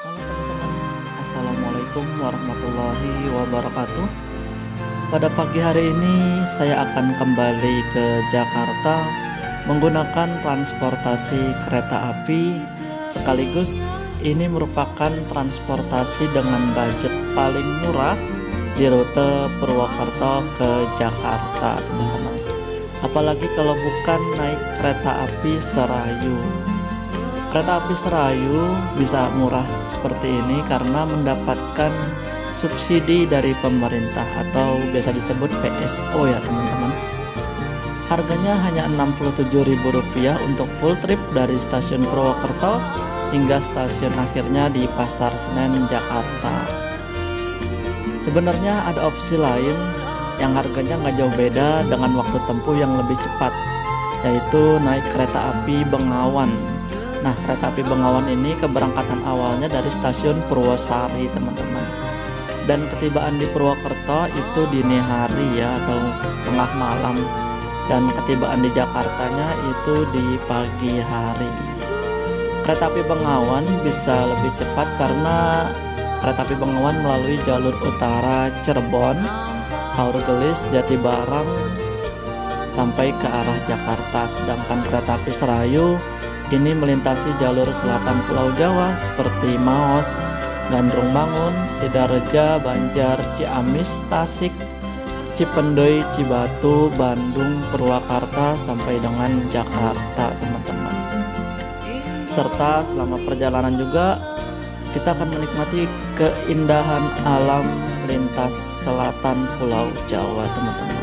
Halo teman-teman, Assalamualaikum warahmatullahi wabarakatuh. Pada pagi hari ini saya akan kembali ke Jakarta menggunakan transportasi kereta api. Sekaligus ini merupakan transportasi dengan budget paling murah di rute Purwokerto ke Jakarta, teman-teman. Apalagi kalau bukan naik kereta api Serayu. Kereta api Serayu bisa murah seperti ini karena mendapatkan subsidi dari pemerintah atau biasa disebut PSO ya teman-teman. Harganya hanya Rp67.000 untuk full trip dari stasiun Purwokerto hingga stasiun akhirnya di Pasar Senen, Jakarta. Sebenarnya ada opsi lain yang harganya nggak jauh beda dengan waktu tempuh yang lebih cepat, yaitu naik kereta api Bengawan. Nah, kereta api Bengawan ini keberangkatan awalnya dari stasiun Purwosari, teman-teman. Dan ketibaan di Purwokerto itu dini hari ya, atau tengah malam. Dan ketibaan di Jakartanya itu di pagi hari. Kereta api Bengawan bisa lebih cepat karena kereta api Bengawan melalui jalur utara Cirebon, Haurgelis, Jatibarang, sampai ke arah Jakarta. Sedangkan kereta api Serayu ini melintasi jalur selatan Pulau Jawa seperti Maos, Gandrung Bangun, Sidareja, Banjar, Ciamis, Tasik, Cipendei, Cibatu, Bandung, Purwakarta sampai dengan Jakarta, teman-teman. Serta selama perjalanan juga kita akan menikmati keindahan alam lintas selatan Pulau Jawa, teman-teman.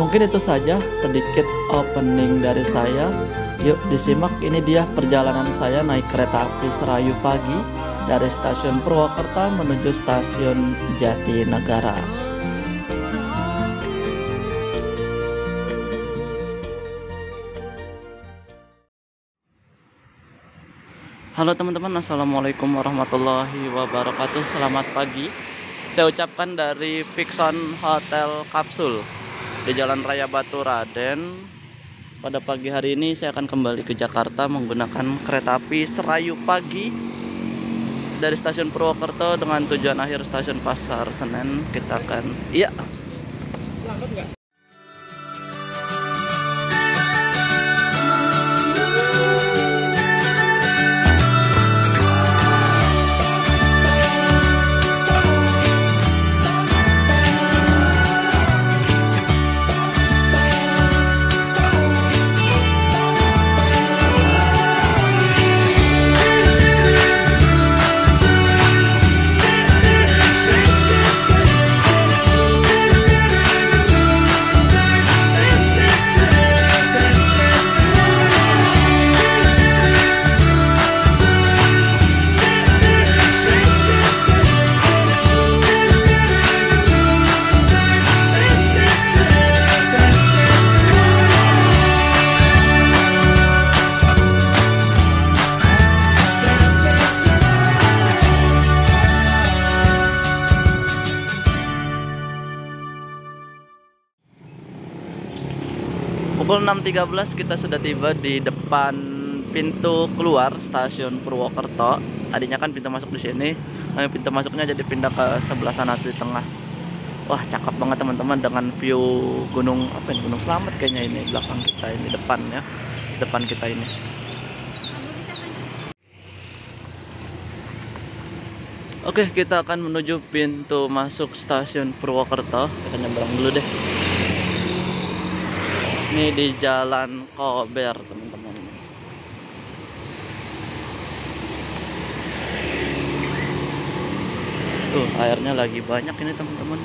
Mungkin itu saja sedikit opening dari saya. Yuk disimak, ini dia perjalanan saya naik kereta api Serayu pagi dari stasiun Purwokerto menuju stasiun Jatinegara. Halo teman-teman, Assalamualaikum warahmatullahi wabarakatuh. Selamat pagi. Saya ucapkan dari Fixon Hotel Kapsul di Jalan Raya Batu Raden. Pada pagi hari ini saya akan kembali ke Jakarta menggunakan kereta api Serayu pagi dari stasiun Purwokerto dengan tujuan akhir stasiun Pasar Senen. Kita akan pukul 6.13 kita sudah tiba di depan pintu keluar stasiun Purwokerto. Tadinya kan pintu masuk di sini, pintu masuknya jadi pindah ke sebelah sana di tengah. Wah, cakep banget teman-teman dengan view gunung Gunung Slamet kayaknya ini belakang kita ini, depan kita ini. Oke, kita akan menuju pintu masuk stasiun Purwokerto. Kita nyebrang dulu deh. Ini di Jalan Kober, teman-teman. Tuh, airnya lagi banyak ini, teman-teman.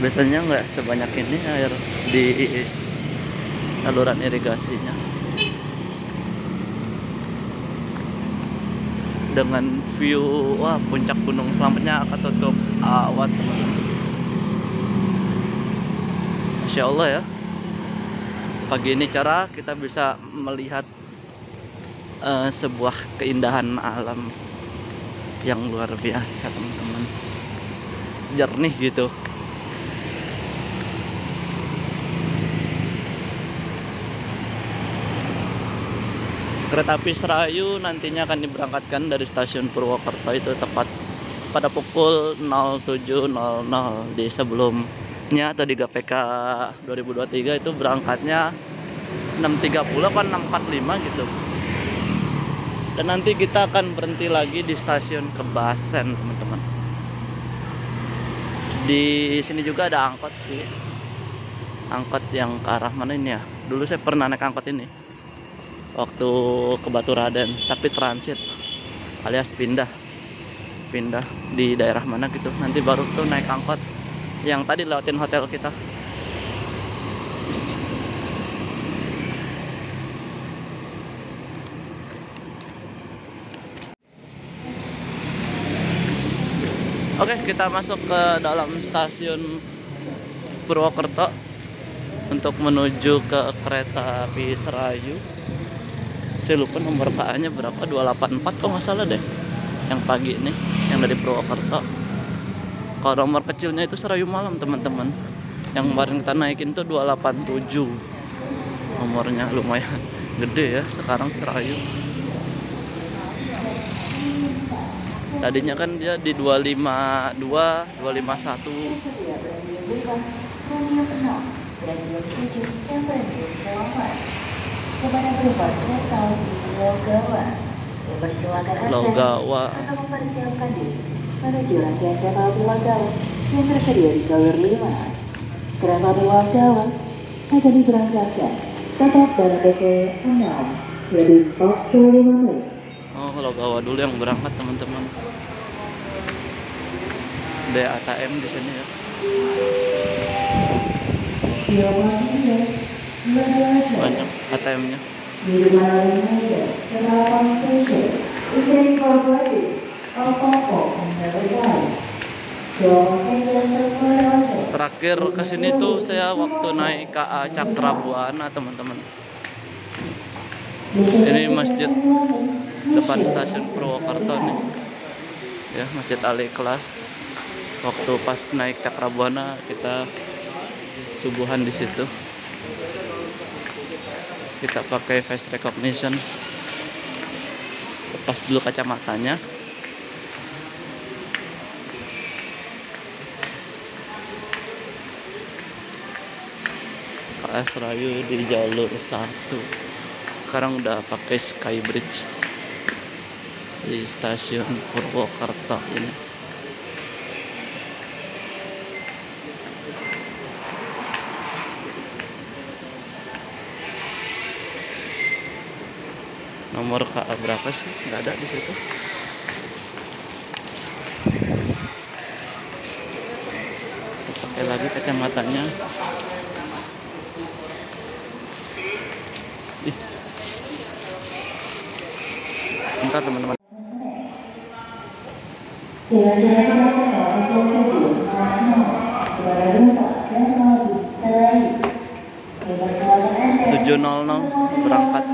Biasanya nggak sebanyak ini air di saluran irigasinya. Dengan view, wah, puncak Gunung Slametnya ketutup awan, teman-teman. Masya Allah ya, pagi ini cara kita bisa melihat sebuah keindahan alam yang luar biasa, teman-teman. Jernih gitu. Kereta api Serayu nantinya akan diberangkatkan dari stasiun Purwokerto itu tepat pada pukul 07.00 di sebelumnya atau di GPK 2023 itu berangkatnya 6.30 apa 6.45 gitu. Dan nanti kita akan berhenti lagi di stasiun Kebasen, teman-teman. Di sini juga ada angkot sih. Angkot yang ke arah mana ini ya? Dulu saya pernah naik angkot ini waktu ke Baturaden, tapi transit alias pindah di daerah mana gitu. Nanti baru tuh naik angkot yang tadi lewatin hotel kita. Oke, kita masuk ke dalam stasiun Purwokerto untuk menuju ke kereta api Serayu. Saya lupa nomor KA-nya berapa, 284 kalau nggak salah deh. Yang pagi ini, yang dari Purwokerto. Kalau nomor kecilnya itu Serayu Malam, teman-teman. Yang kemarin kita naikin tuh 287. Nomornya lumayan gede ya sekarang Serayu. Tadinya kan dia di 252, 251. Logawa atau mempersiapkan diri menuju rangkaian kereta api Logawa yang tersedia di jalur 5. Kereta api Logawa akan diberangkatkan tepat pada pukul 6:45 menit. Oh, Logawa dulu yang berangkat, teman-teman. Ada ATM di sini ya. Banyak ATM-nya. Terakhir kesini tuh saya waktu naik KA Cakrabuana, teman-teman. Ini masjid depan stasiun Purwokerto nih. Ya, Masjid Al-Ikhlas. Waktu pas naik Cakrabuana kita subuhan di situ. Kita pakai face recognition. Lepas dulu kacamatanya. KA Serayu di jalur 1. Sekarang udah pakai Skybridge di stasiun Purwokerto ini. Nomor KA berapa sih? Nggak ada di situ. Pakai lagi kacamatanya. Ih. Bentar, teman-teman. Tujuh berangkat.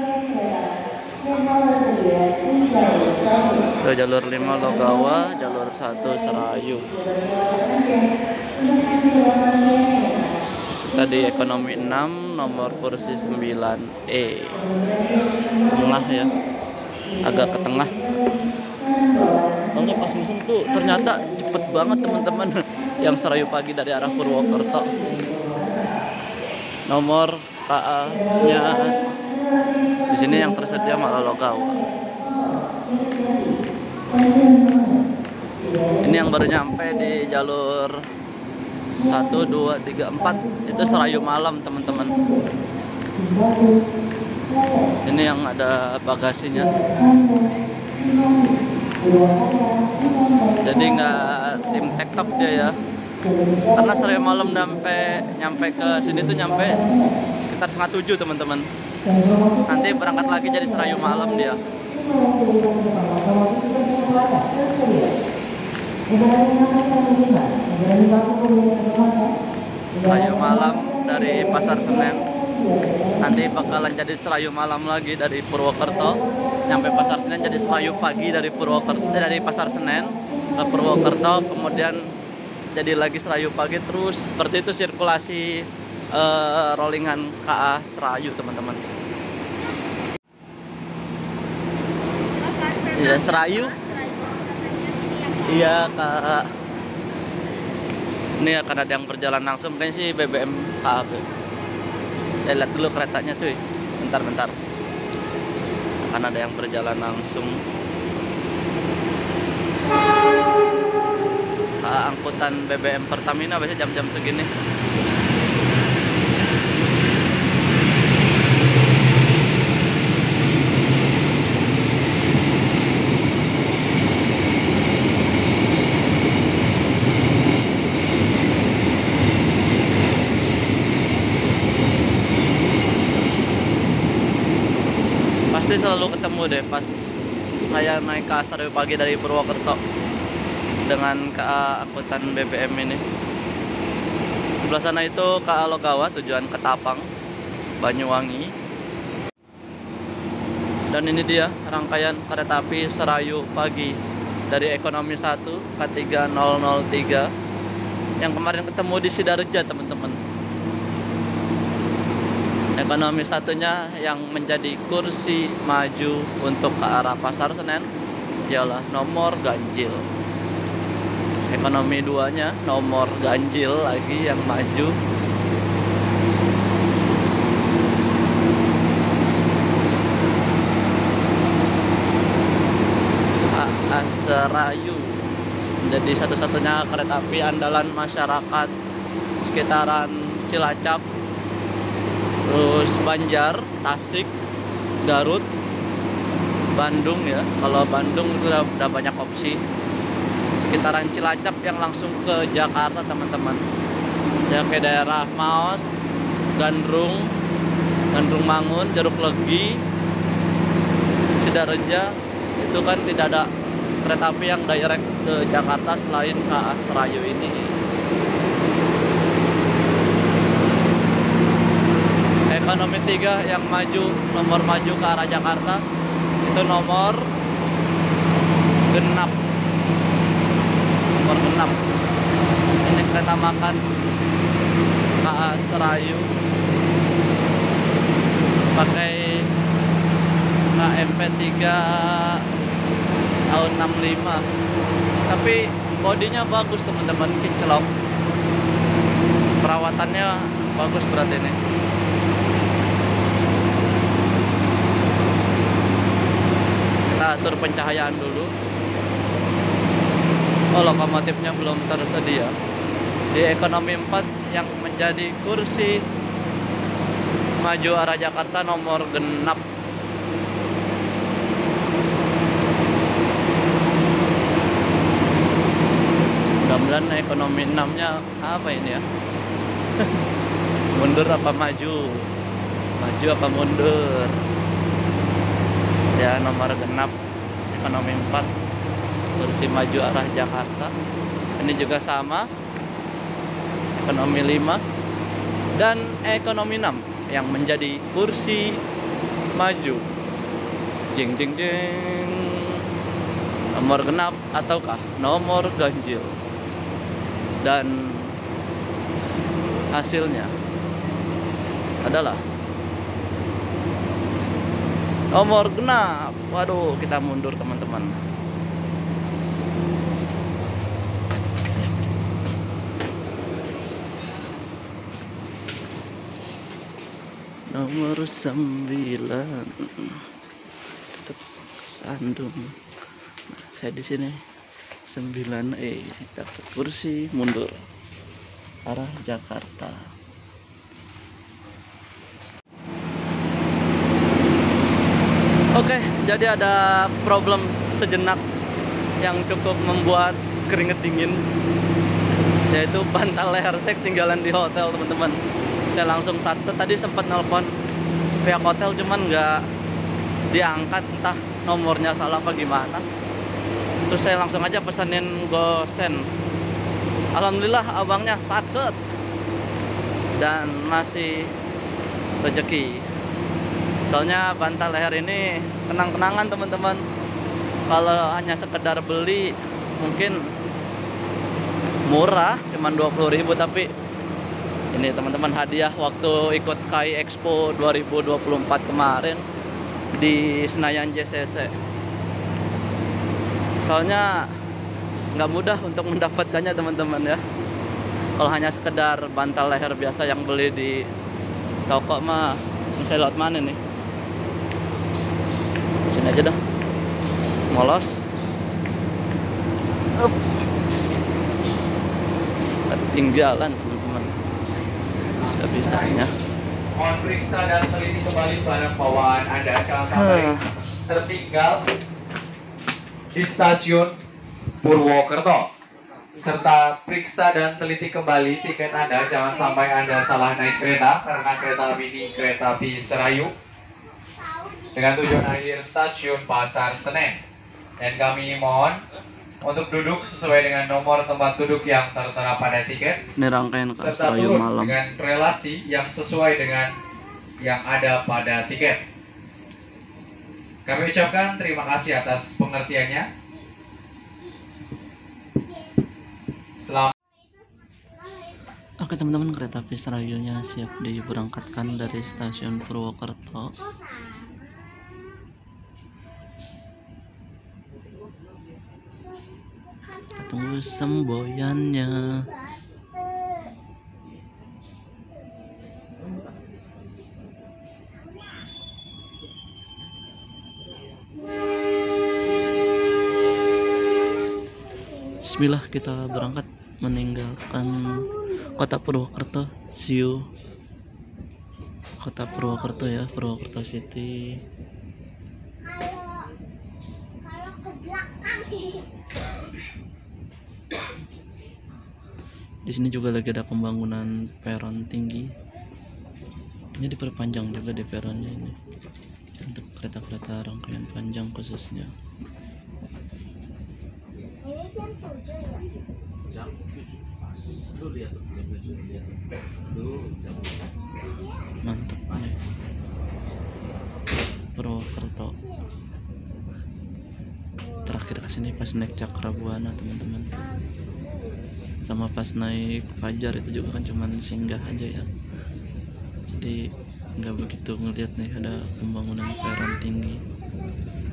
Itu jalur 5 Logawa, jalur 1 Serayu. Tadi ekonomi 6, nomor kursi 9E. Tengah ya. Agak ke tengah. Soalnya pas musim tuh ternyata cepet banget, teman-teman. Yang Serayu pagi dari arah Purwokerto. Nomor KA-nya di sini yang tersedia malah Logawa. Ini yang baru nyampe di jalur 1, 2, 3, 4. Itu Serayu Malam, teman-teman. Ini yang ada bagasinya. Jadi nggak tim tektok dia ya. Karena Serayu Malam nyampe ke sini tuh nyampe sekitar 6:30, teman-teman. Nanti berangkat lagi jadi Serayu Malam dia. Serayu Malam dari Pasar Senen. Nanti bakalan jadi Serayu Malam lagi dari Purwokerto. Nyampe Pasar Senen jadi Serayu pagi dari Purwokerto, dari Pasar Senen ke Purwokerto, kemudian jadi lagi Serayu pagi, terus seperti itu sirkulasi rollingan KA Serayu, teman-teman. Iya, Serayu. Iya, Kak. Ini akan ada yang berjalan langsung, kayaknya sih BBM KAB. Ya, lihat dulu keretanya cuy. Bentar. Akan ada yang berjalan langsung. Angkutan BBM Pertamina biasanya jam-jam segini. Pasti selalu ketemu deh pas saya naik ke Asrayu pagi dari Purwokerto dengan KA angkutan BBM ini. Sebelah sana itu KA Logawa tujuan Ketapang, Banyuwangi. Dan ini dia rangkaian kereta api Serayu pagi dari Ekonomi 1 K3003 yang kemarin ketemu di Sidareja, teman-teman. Ekonomi satunya yang menjadi kursi maju untuk ke arah Pasar Senen ialah nomor ganjil. Ekonomi 2-nya nomor ganjil lagi yang maju. Serayu menjadi satu-satunya kereta api andalan masyarakat sekitaran Cilacap, terus Banjar, Tasik, Garut, Bandung ya. Kalau Bandung itu udah banyak opsi. Sekitaran Cilacap yang langsung ke Jakarta, teman-teman. Ya ke daerah Maos, Gandrung Mangun, Jeruk Legi, Sidareja, itu kan tidak ada kereta api yang direct ke Jakarta selain KA Serayu ini. Ekonomi 3 yang nomor maju ke arah Jakarta itu nomor genap. Ini kereta makan KA Serayu pakai KMP 3 tahun 65, tapi bodinya bagus, teman-teman, kinclong. Perawatannya bagus berarti ini. Kita atur pencahayaan dulu. Oh, lokomotifnya belum tersedia. Di Ekonomi 4 yang menjadi kursi maju arah Jakarta nomor genap. Mudah-mudahan Ekonomi 6-nya apa ini ya? Mundur apa maju? Maju apa mundur? Ya, nomor genap Ekonomi 4 kursi maju arah Jakarta. Ini juga sama, Ekonomi 5 dan Ekonomi 6 yang menjadi kursi maju. Jeng jeng jeng. Nomor genap ataukah nomor ganjil? Dan hasilnya adalah nomor genap. Waduh, kita mundur, teman-teman. Nomor 9 tetap sandung. Nah, saya di sini 9E dapat kursi, mundur arah Jakarta. Oke, jadi ada problem sejenak yang cukup membuat keringet dingin, yaitu bantal leher saya ketinggalan di hotel, teman-teman. Saya langsung tadi sempat nelpon pihak hotel, cuman nggak diangkat, entah nomornya salah apa gimana. Terus saya langsung aja pesanin GoSend. Alhamdulillah abangnya satset dan masih rezeki. Soalnya bantal leher ini kenang-kenangan, teman-teman. Kalau hanya sekedar beli mungkin murah, cuman 20.000, tapi ini, teman-teman, hadiah waktu ikut KAI Expo 2024 kemarin di Senayan JCC. Soalnya nggak mudah untuk mendapatkannya teman-teman ya. Kalau hanya sekedar bantal leher biasa yang beli di toko mah, saya lewat mana nih? Sini aja dah. Molos. Ketinggalan teman-teman. Bisa-bisanya. Mohon periksa dan teliti kembali barang bawaan Anda, jangan sampai tertinggal di stasiun Purwokerto. Serta periksa dan teliti kembali tiket Anda, jangan sampai Anda salah naik kereta karena kereta ini kereta api Serayu dengan tujuan akhir stasiun Pasar Senen. Dan kami mohon untuk duduk sesuai dengan nomor tempat duduk yang tertera pada tiket. Ini rangkaian ke serta Serayu turun malam. dengan relasi yang sesuai dengan yang ada pada tiket. Kami ucapkan terima kasih atas pengertiannya. Selamat. Oke teman-teman, kereta api Serayunya siap diberangkatkan dari stasiun Purwokerto. Kita tunggu semboyannya. Bismillah, kita berangkat meninggalkan kota Purwokerto. See you kota Purwokerto ya, Purwokerto City. Kalau ke belakang. Di sini juga lagi ada pembangunan peron tinggi. Ini diperpanjang juga di peronnya ini untuk kereta-kereta rangkaian panjang khususnya. Ini jam 7 ya? Jam 7 pas. Lu lihat tuh jam 7, lihat tuh jam 7. Mantap nih. Purwokerto. Terakhir kesini pas naik Cakrabuana teman-teman. Sama pas naik Fajar itu juga kan cuman singgah aja ya. Jadi nggak begitu ngeliat nih ada pembangunan peron tinggi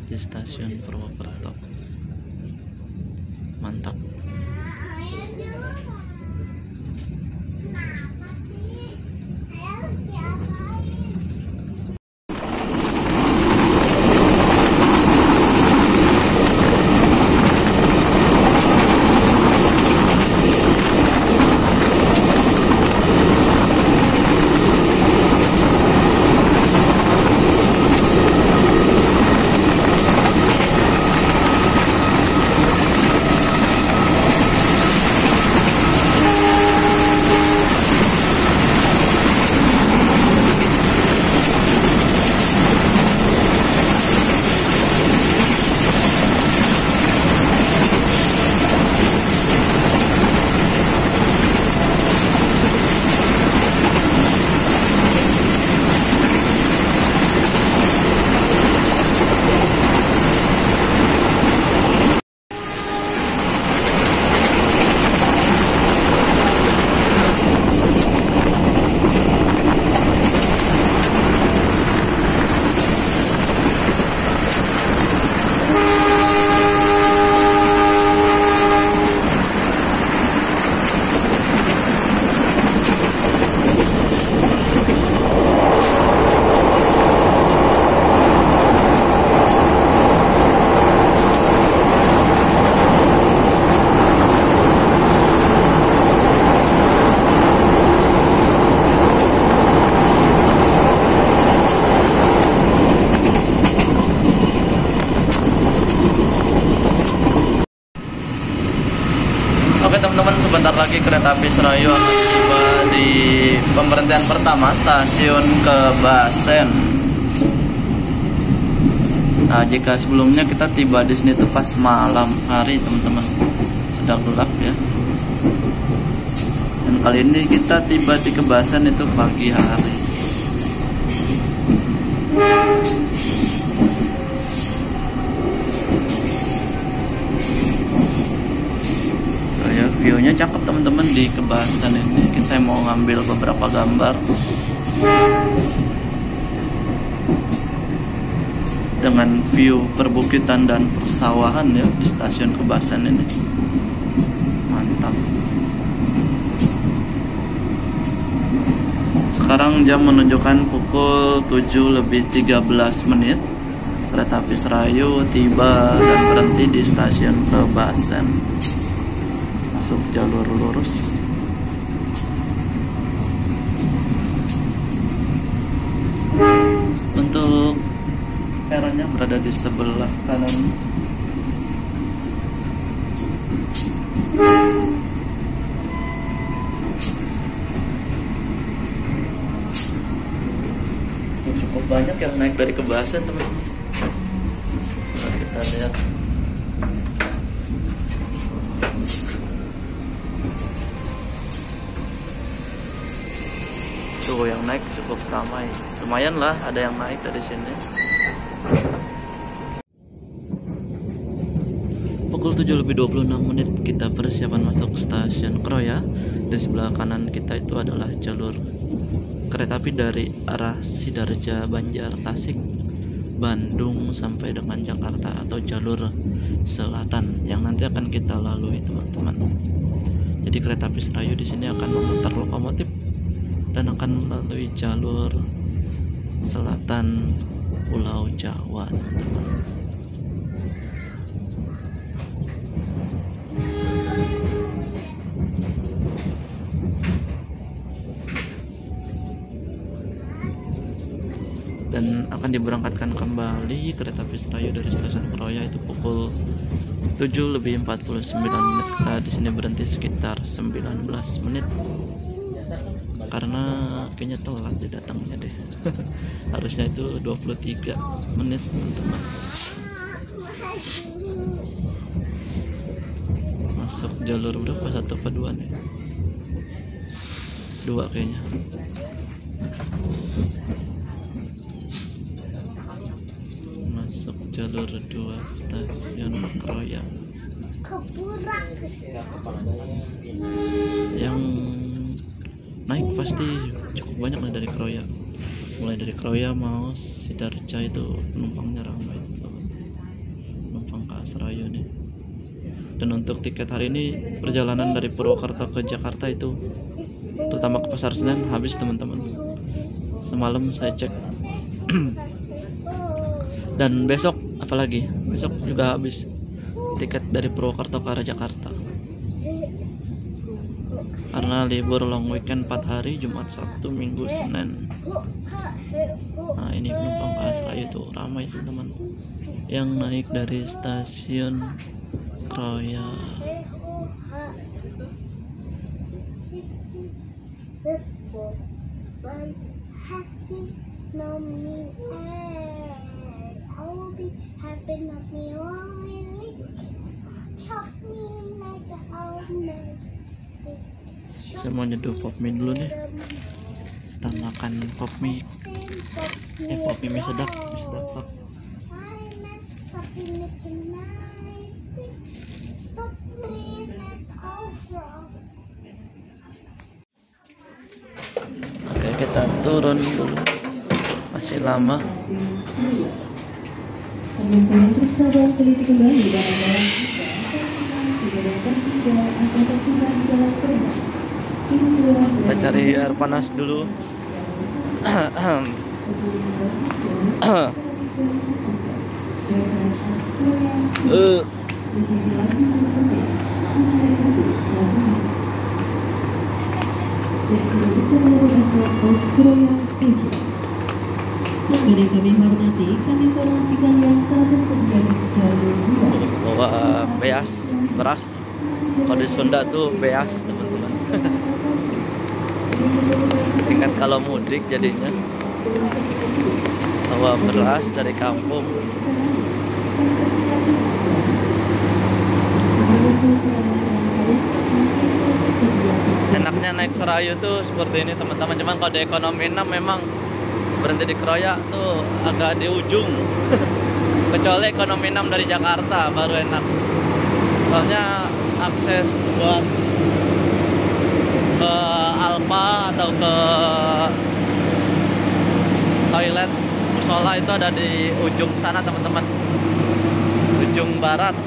di stasiun Purwokerto. Mantap. Oke teman-teman, sebentar lagi kereta api Serayu akan tiba di pemberhentian pertama, stasiun Kebasen. Nah, jika sebelumnya kita tiba di sini tuh pas malam hari teman-teman, sudah gelap ya. Dan kali ini kita tiba di Kebasen itu pagi hari. View-nya cakep teman-teman di Kebasen ini. Saya mau ngambil beberapa gambar. dengan view perbukitan dan persawahan ya di stasiun Kebasan ini. Mantap. Sekarang jam menunjukkan pukul 7:13. Kereta api Serayu tiba dan berhenti di stasiun Kebasan. Masuk jalur lurus. Untuk peronnya berada di sebelah kanan. Cukup banyak yang naik dari Kebasan, teman-teman. Mari kita lihat. Tuh yang naik cukup ramai. Lumayan lah ada yang naik dari sini. Pukul 7:26 kita persiapan masuk stasiun Kroya. Di sebelah kanan kita itu adalah jalur kereta api dari arah Sidarja, Banjar, Tasik, Bandung sampai dengan Jakarta atau jalur selatan yang nanti akan kita lalui, teman-teman. Jadi kereta api Serayu di sini akan memutar lokomotif dan akan melalui jalur selatan Pulau Jawa, teman-teman. Dan akan diberangkatkan kembali kereta api Serayu dari stasiun Kroya itu pukul 7:49. Kita di sini berhenti sekitar 19 menit karena kayaknya telat datangnya deh. Harusnya itu 23 menit, teman-teman. Masuk jalur berapa? 1 apa 2 nih? 2 kayaknya. Masuk jalur 2 stasiun Kroya. Yang naik pasti cukup banyak nih dari Kroya. Mulai dari Kroya mau Sidarja itu penumpangnya ramai, penumpang ke Serayu nih. Dan untuk tiket hari ini perjalanan dari Purwokerto ke Jakarta itu terutama ke Pasar Senen habis, teman-teman. Semalam saya cek. Dan besok apalagi? Besok juga habis tiket dari Purwokerto ke arah Jakarta. Karena libur long weekend 4 hari, Jumat, Sabtu, Minggu, Senin. Nah, ini penumpang ke Serayu itu ramai, teman-teman. Yang naik dari stasiun Kroya. Saya mau nyeduh pop mie dulu nih. Kita makan pop mie. Pop mie sedap, mie sedap. Oke, kita turun dulu. Masih lama. Kita cari air panas dulu. Pelanggan yang kami hormati, kami informasikan yang telah tersedia di jalur 2. Bawa beas, beras. Kalau di Sunda tuh beas, teman-teman. Ingat kalau mudik jadinya bawa beras dari kampung. Enaknya naik Serayu tuh seperti ini, teman-teman. Cuman kalau di ekonomi 6 memang berhenti di Kroya tuh agak di ujung. Kecuali ekonomi 6 dari Jakarta baru enak. Soalnya akses buat ke Alfa atau ke toilet musola itu ada di ujung sana teman-teman, ujung barat.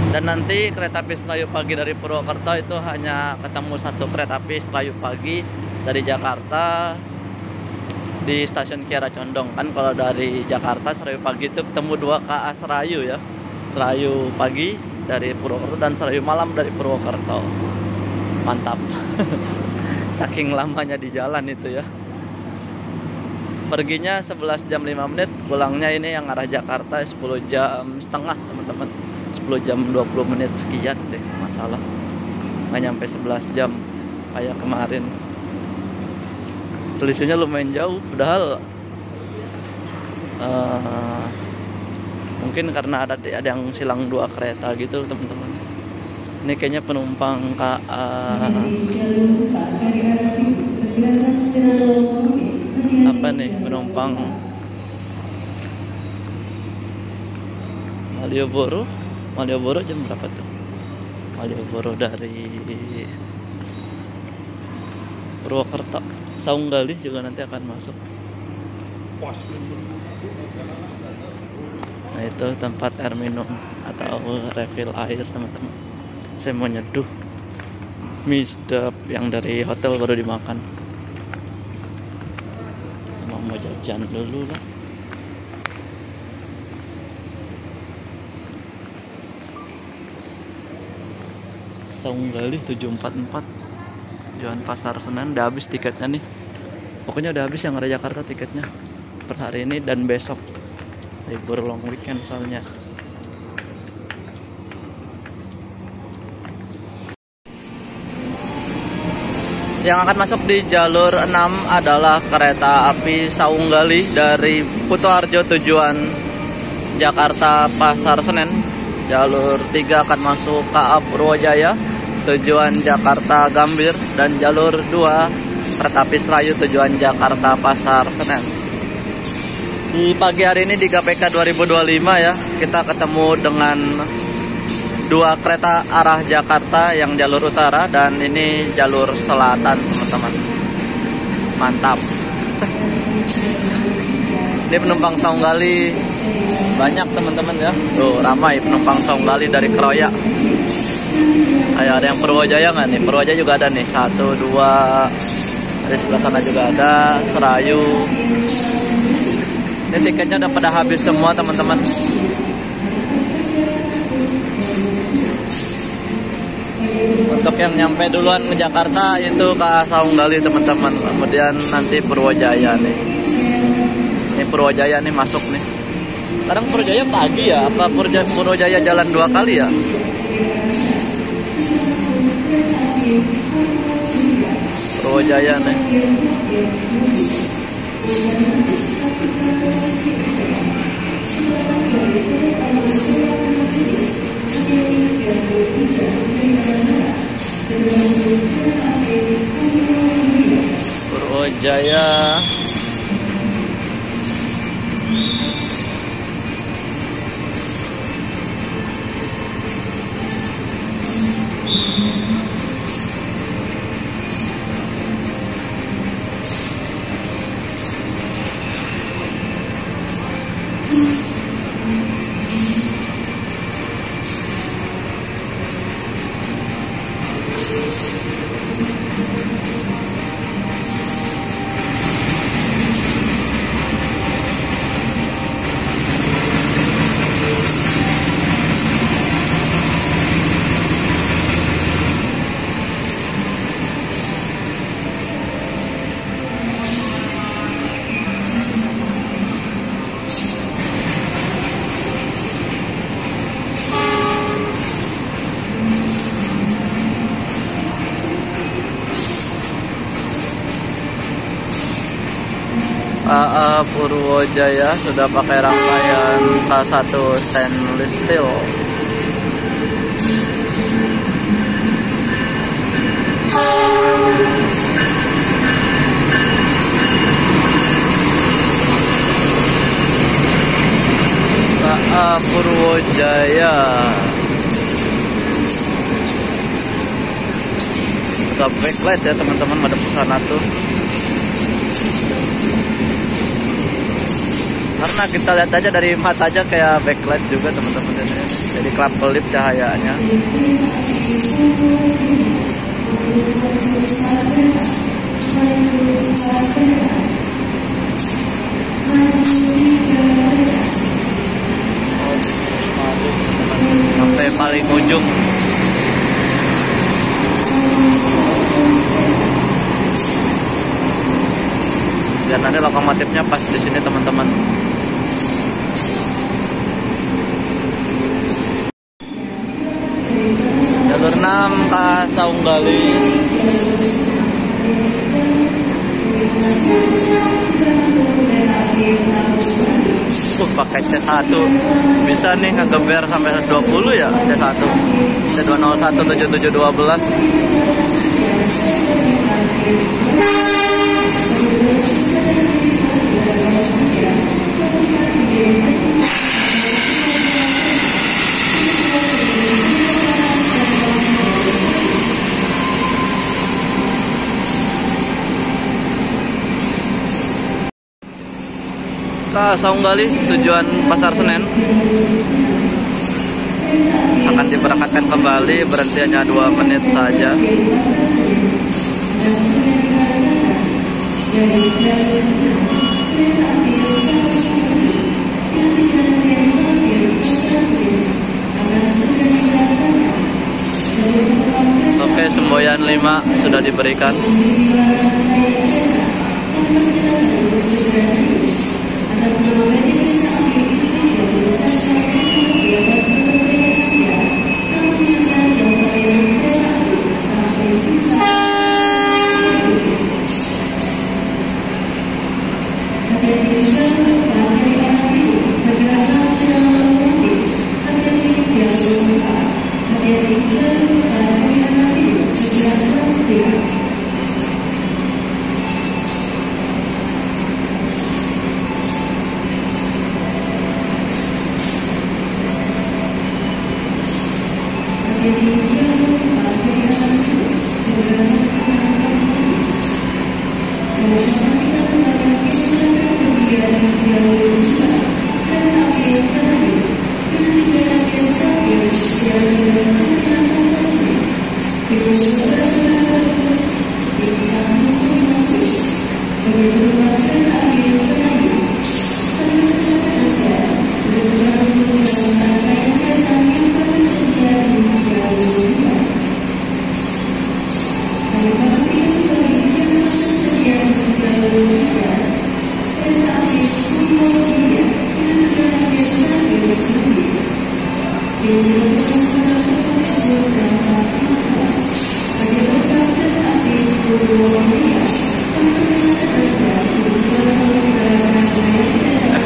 Dan nanti kereta api Serayu Pagi dari Purwokerto itu hanya ketemu satu kereta api Serayu Pagi dari Jakarta di stasiun Kiara Condong. Kan kalau dari Jakarta Serayu Pagi itu ketemu 2 KA Serayu ya, Serayu Pagi dari Purwokerto dan Serayu Malam dari Purwokerto. Mantap. Saking lamanya di jalan itu ya. Perginya 11 jam 5 menit, pulangnya ini yang arah Jakarta 10 jam setengah teman-teman. 10 jam 20 menit sekian deh, masalah nggak nyampe 11 jam kayak kemarin. Selisihnya lumayan jauh, padahal mungkin karena ada yang silang 2 kereta gitu teman-teman. Ini kayaknya penumpang KA apa nih, penumpang Malioboro jam berapa tuh? Malioboro dari Purwokerto. Saunggali juga nanti akan masuk. Nah itu tempat air minum atau refill air teman-teman. Saya mau nyeduh mie sedap yang dari hotel baru dimakan. Sama mau jajan dulu lah. Saunggali 744 Jalan Pasar Senen. Udah habis tiketnya nih. Pokoknya udah habis yang ada Jakarta tiketnya per hari ini dan besok. Libur long weekend soalnya. Yang akan masuk di jalur 6 adalah kereta api Saunggali dari Kutoarjo tujuan Jakarta Pasar Senen. Jalur 3 akan masuk KA Purwojaya tujuan Jakarta Gambir, dan jalur 2 kereta api Serayu tujuan Jakarta Pasar Senen. Di pagi hari ini di KPK 2025 ya, kita ketemu dengan 2 kereta arah Jakarta yang jalur utara dan ini jalur selatan teman-teman. Mantap. Ini penumpang Saunggali banyak teman-teman ya. Tuh ramai penumpang Saunggali dari Keroya. Ayo, ada yang Purwojaya nggak nih? Purwojaya juga ada nih. 1, 2. Dari sebelah sana juga ada. Serayu. Ini tiketnya udah pada habis semua teman-teman. Untuk yang nyampe duluan ke Jakarta itu ke Saunggali teman-teman. Kemudian nanti Purwojaya nih. Ini Purwojaya nih masuk nih. Sekarang Purwojaya pagi ya? Apa Purwojaya jalan 2 kali ya? Purwojaya nih. Purwojaya. KA Purwojaya sudah pakai rangkaian K1 stainless steel. KA Purwojaya. Ada backlight ya teman-teman, ada sana tuh. Karena kita lihat aja dari mata aja kayak backlight juga teman-teman. Jadi kelap-kelip cahayanya. Sampai paling ujung. Dan nanti lokomotifnya pas di sini teman-teman. Jalur 6 ke Saunggali. Pakai C1 bisa nih ngegeber sampai 20 ya. C1 C201 7712. Ke Saunggali tujuan Pasar Senen akan diberangkatkan kembali, berhenti hanya 2 menit saja. Oke, semboyan 5 sudah diberikan.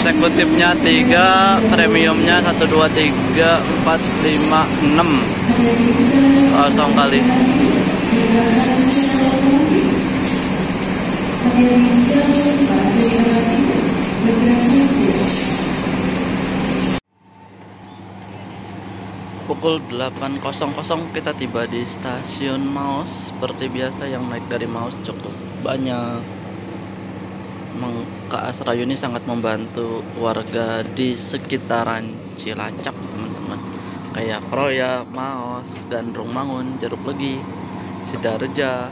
Eksekutifnya 3, premiumnya 1, 2, 3, 4, 5, 6. Kosong kali. Pukul 8.00 kita tiba di stasiun Maos. Seperti biasa yang naik dari Maos cukup banyak. KAS Rayu ini sangat membantu warga di sekitaran Cilacap teman-teman. Kayak Kroya, Maos, Gandrung Mangun, Jeruk Legi, Sidareja.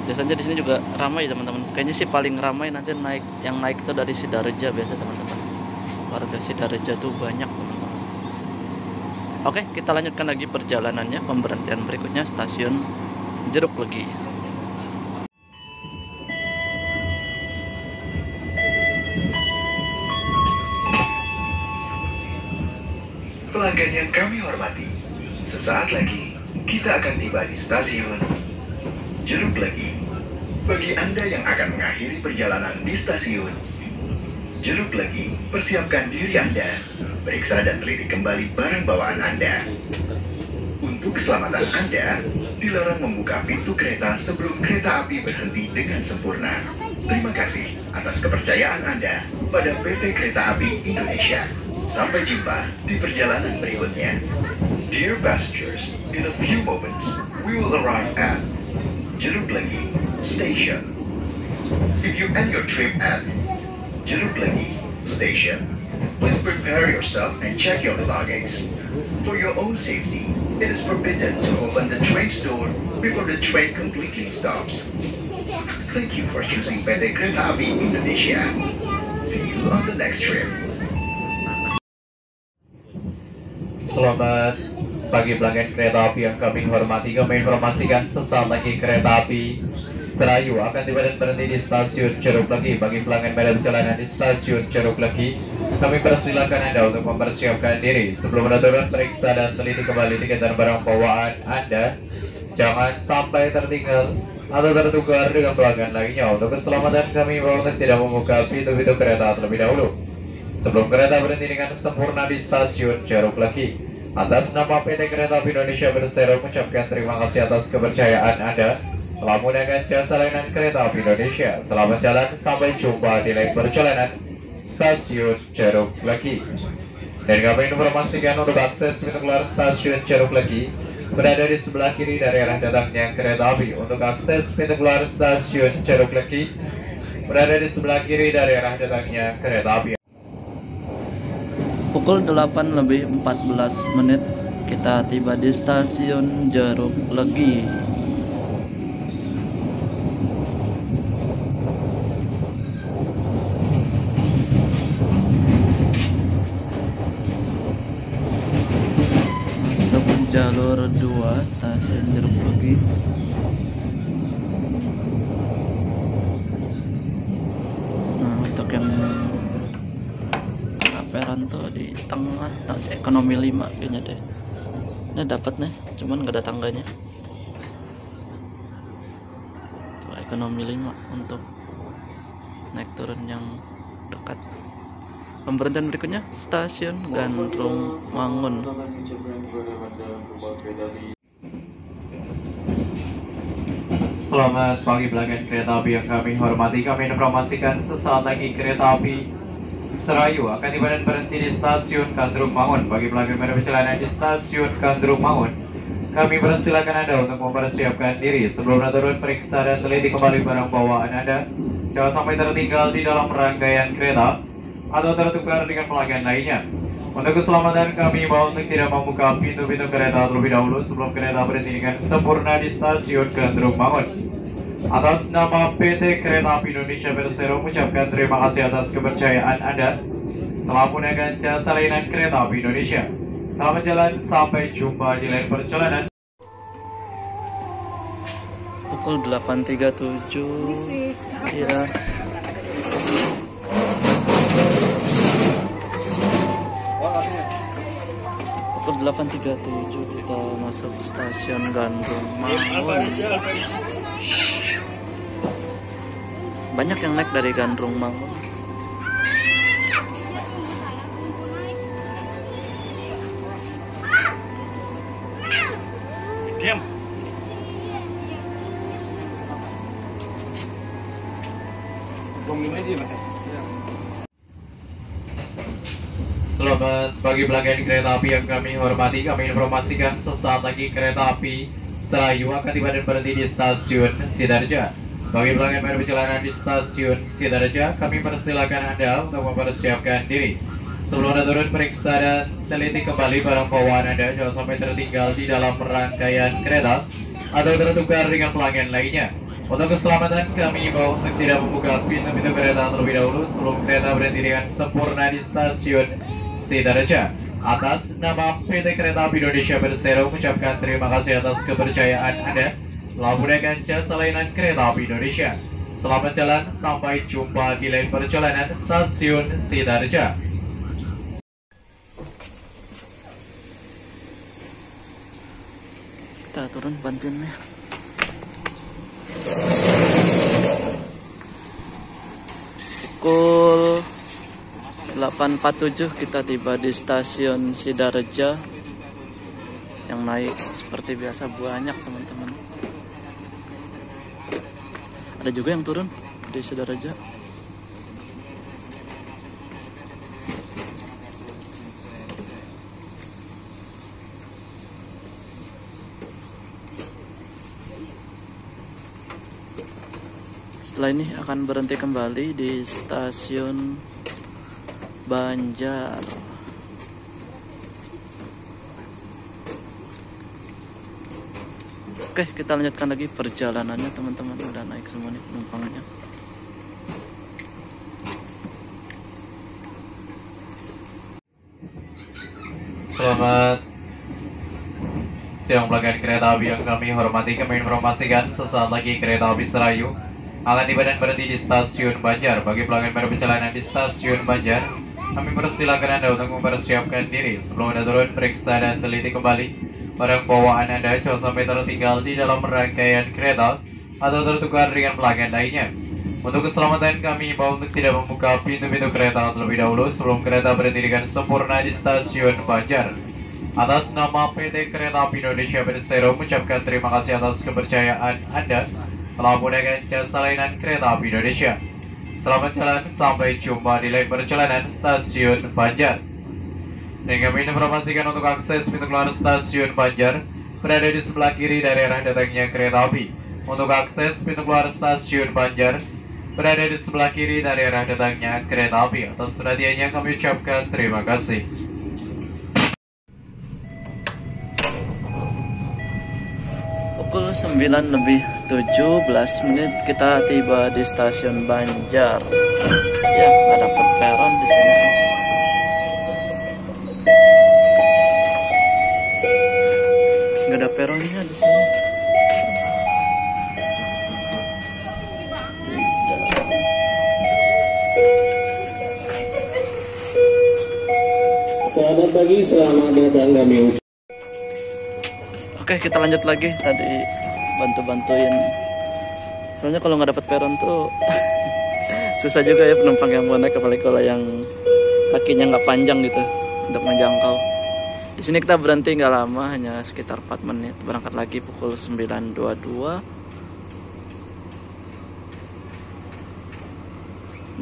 Biasanya di sini juga ramai teman-teman. Kayaknya sih paling ramai nanti yang naik itu dari Sidareja biasa teman-teman. Warga Sidareja tuh banyak teman-teman. Oke, kita lanjutkan lagi perjalanannya. Pemberhentian berikutnya stasiun Jeruk Legi. Pelanggan yang kami hormati, sesaat lagi kita akan tiba di stasiun Jeruk Legi. Bagi Anda yang akan mengakhiri perjalanan di stasiun Jeruk Legi, persiapkan diri Anda, periksa dan teliti kembali barang bawaan Anda. Untuk keselamatan Anda, dilarang membuka pintu kereta sebelum kereta api berhenti dengan sempurna. Terima kasih atas kepercayaan Anda pada PT Kereta Api Indonesia. Sampai jumpa di perjalanan berikutnya. Dear passengers, in a few moments, we will arrive at Jeruk Legi Station. If you end your trip at Jeruk Legi Station, please prepare yourself and check your belongings. For your own safety, it is forbidden to open the train's door before the train completely stops. Thank you for choosing PT Kereta Api Indonesia. See you on the next trip. Selamat pagi pelanggan kereta api yang kami hormati. Kami informasikan sesaat lagi kereta api Serayu akan tiba dan berhenti di stasiun Jeruk Legi. Bagi pelanggan pada perjalanan di stasiun Jeruk Legi, kami persilakan Anda untuk mempersiapkan diri. Sebelum Anda turun, periksa dan teliti kembali tiket dan barang bawaan Anda. Jangan sampai tertinggal atau tertukar dengan pelanggan lainnya. Untuk keselamatan kami mohon tidak membuka pintu-pintu kereta terlebih dahulu sebelum kereta berhenti dengan sempurna di stasiun Jeruk Legi. Atas nama PT Kereta Api Indonesia Persero mengucapkan terima kasih atas kepercayaan Anda telah menggunakan jasa layanan Kereta Api Indonesia. Selamat jalan, sampai jumpa di lain perjalanan stasiun Jeruk Legi. Dan kami informasikan untuk akses pintu keluar stasiun Jeruk Legi berada di sebelah kiri dari arah datangnya kereta api. Untuk akses pintu keluar stasiun Jeruk Legi berada di sebelah kiri dari arah datangnya kereta api. Pukul 8:14 kita tiba di stasiun Jeruk Legi. Masuk jalur 2 stasiun Jeruk Legi. Nah, untuk yang Peranto di tengah, ekonomi 5 kayaknya deh. Ini dapat nih, cuman nggak ada tangganya. Tuh, ekonomi 5 untuk naik turun yang dekat. Pemberhentian berikutnya stasiun Gandrung Mangun. Selamat pagi pelanggan kereta api yang kami hormati. Kami informasikan sesaat lagi kereta api Serayu akan tiba dan berhenti di stasiun Gandrung Mangun. Bagi pelanggan pada perjalanan di stasiun Gandrung Mangun, kami persilakan Anda untuk mempersiapkan diri. Sebelum Anda turun, periksa dan teliti kembali barang bawaan Anda. Jangan sampai tertinggal di dalam rangkaian kereta atau tertukar dengan pelanggan lainnya. Untuk keselamatan kami mohon untuk tidak membuka pintu-pintu kereta terlebih dahulu sebelum kereta berhenti dengan sempurna di stasiun Gandrung Mangun. Atas nama PT Kereta Api Indonesia Persero mengucapkan terima kasih atas kepercayaan Anda telah menggunakan jasa layanan Kereta Api Indonesia. Selamat jalan, sampai jumpa di lain perjalanan. Pukul 8.37 kira. Pukul 8.37 kita masuk stasiun Gandrung Mangun. Banyak yang naik dari Gandrung Mangun. Diam. Selamat pagi pelanggan kereta api yang kami hormati. Kami informasikan sesaat lagi kereta api Serayu akan tiba dan berhenti di stasiun Sidarja. Bagi pelanggan pada perjalanan di stasiun Sidarja, kami persilakan Anda untuk mempersiapkan diri. Sebelum Anda turun, periksa dan teliti kembali barang bawaan Anda. Jangan sampai tertinggal di dalam rangkaian kereta atau tertukar dengan pelanggan lainnya. Untuk keselamatan kami mau untuk tidak membuka pintu-pintu kereta terlebih dahulu sebelum kereta berhenti dengan sempurna di stasiun Sidarja. Atas nama PT Kereta Api Indonesia Persero mengucapkan terima kasih atas kepercayaan Anda telah menggunakan jasa layanan Kereta Api Indonesia. Selamat jalan, sampai jumpa di lain perjalanan stasiun Sidarja. Kita turun bantuinnya. Pukul 8.47 kita tiba di stasiun Sidarja. Yang naik seperti biasa banyak teman-teman. Ada juga yang turun di Sidarja. Setelah ini akan berhenti kembali di stasiun Banjar. Oke, kita lanjutkan lagi perjalanannya teman-teman. Udah naik semua nih penumpangnya. Selamat siang pelanggan kereta api yang kami hormati. Kami informasikan sesaat lagi kereta api Serayu akan tiba dan berhenti di stasiun Banjar. Bagi pelanggan baru perjalanan di stasiun Banjar, kami persilakan Anda untuk mempersiapkan diri. Sebelum Anda turun, periksa dan teliti kembali barang bawaan Anda jangan sampai tertinggal di dalam rangkaian kereta atau tertukar dengan pelanggan lainnya. Untuk keselamatan kami himbau untuk tidak membuka pintu-pintu kereta terlebih dahulu sebelum kereta berhenti dengan sempurna di stasiun Banjar. Atas nama PT Kereta Api Indonesia Persero mengucapkan terima kasih atas kepercayaan Anda telah menggunakan jasa layanan Kereta Api Indonesia. Selamat jalan, sampai jumpa di lain perjalanan stasiun Banjar. Dan kami informasikan untuk akses pintu keluar stasiun Banjar berada di sebelah kiri dari arah datangnya kereta api. Untuk akses pintu keluar stasiun Banjar berada di sebelah kiri dari arah datangnya kereta api. Atas perhatiannya kami ucapkan terima kasih. Pukul 9:17 kita tiba di stasiun Banjar. Ya, nggak dapat peron di sini. Nggak ada peronnya di sini. Selamat pagi, selamat datang kami. Oke, kita lanjut lagi. Tadi bantu-bantuin. Soalnya kalau nggak dapat peron tuh susah juga ya penumpang yang mau naik, apalagi kalau yang kakinya nggak panjang gitu untuk menjangkau. Di sini kita berhenti nggak lama, hanya sekitar 4 menit. Berangkat lagi pukul 9.22.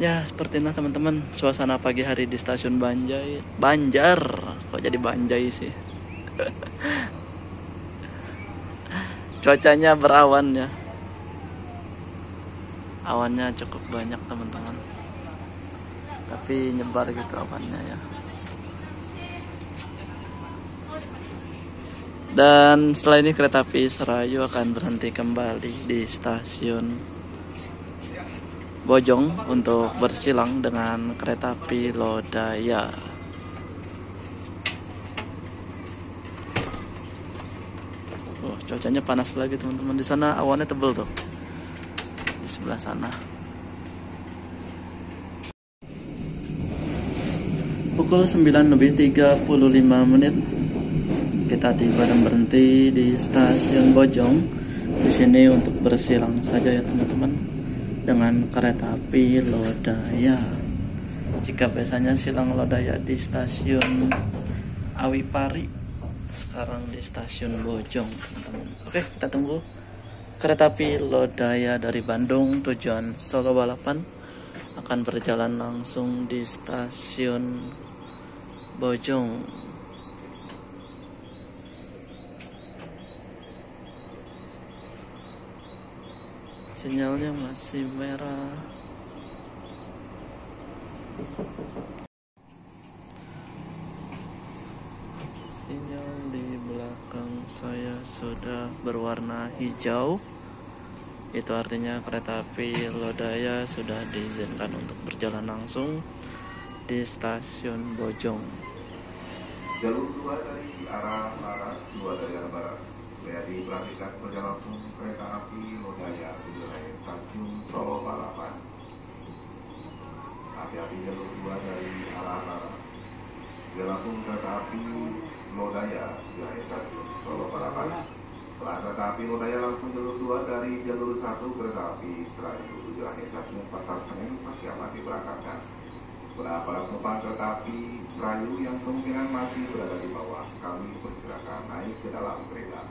Ya, seperti ini teman-teman suasana pagi hari di stasiun Banjar. Kok jadi Banjai sih? Cuacanya berawan ya. Awannya cukup banyak teman-teman. Tapi nyebar gitu awannya ya. Dan setelah ini kereta api Serayu akan berhenti kembali di stasiun Bojong untuk bersilang dengan kereta api Lodaya. Oh, cuacanya panas lagi teman-teman. Di sana awannya tebel tuh. Di sebelah sana. Pukul 9:35 kita tiba dan berhenti di stasiun Bojong. Di sini untuk bersilang saja ya teman-teman dengan kereta api Lodaya. Jika biasanya silang Lodaya di stasiun Awipari, sekarang di stasiun Bojong teman-teman. Oke, kita tunggu kereta api Lodaya dari Bandung tujuan Solo Balapan akan berjalan langsung di stasiun Bojong. Sinyalnya masih merah. Sinyal di belakang saya sudah berwarna hijau. Itu artinya kereta api Lodaya sudah diizinkan untuk berjalan langsung di stasiun Bojong. Jalur 2 dari arah barat, 2 dari arah barat. Jadi perhatikan berjalan langsung kereta api Lodaya tujuan stasiun Solo Balapan. Hati-hati jalur 2 dari arah barat. Berjalan langsung kereta api Lodaya tujuan stasiun Solo Balapan. Setelah kereta api Lodaya langsung jalur 2 dari jalur 1 kereta api Serayu tujuan stasiun Pasar Senen persiapan diberangkatkan. Para penumpang kereta api Serayu yang kemungkinan masih berada di bawah, kami persilakan naik ke dalam kereta.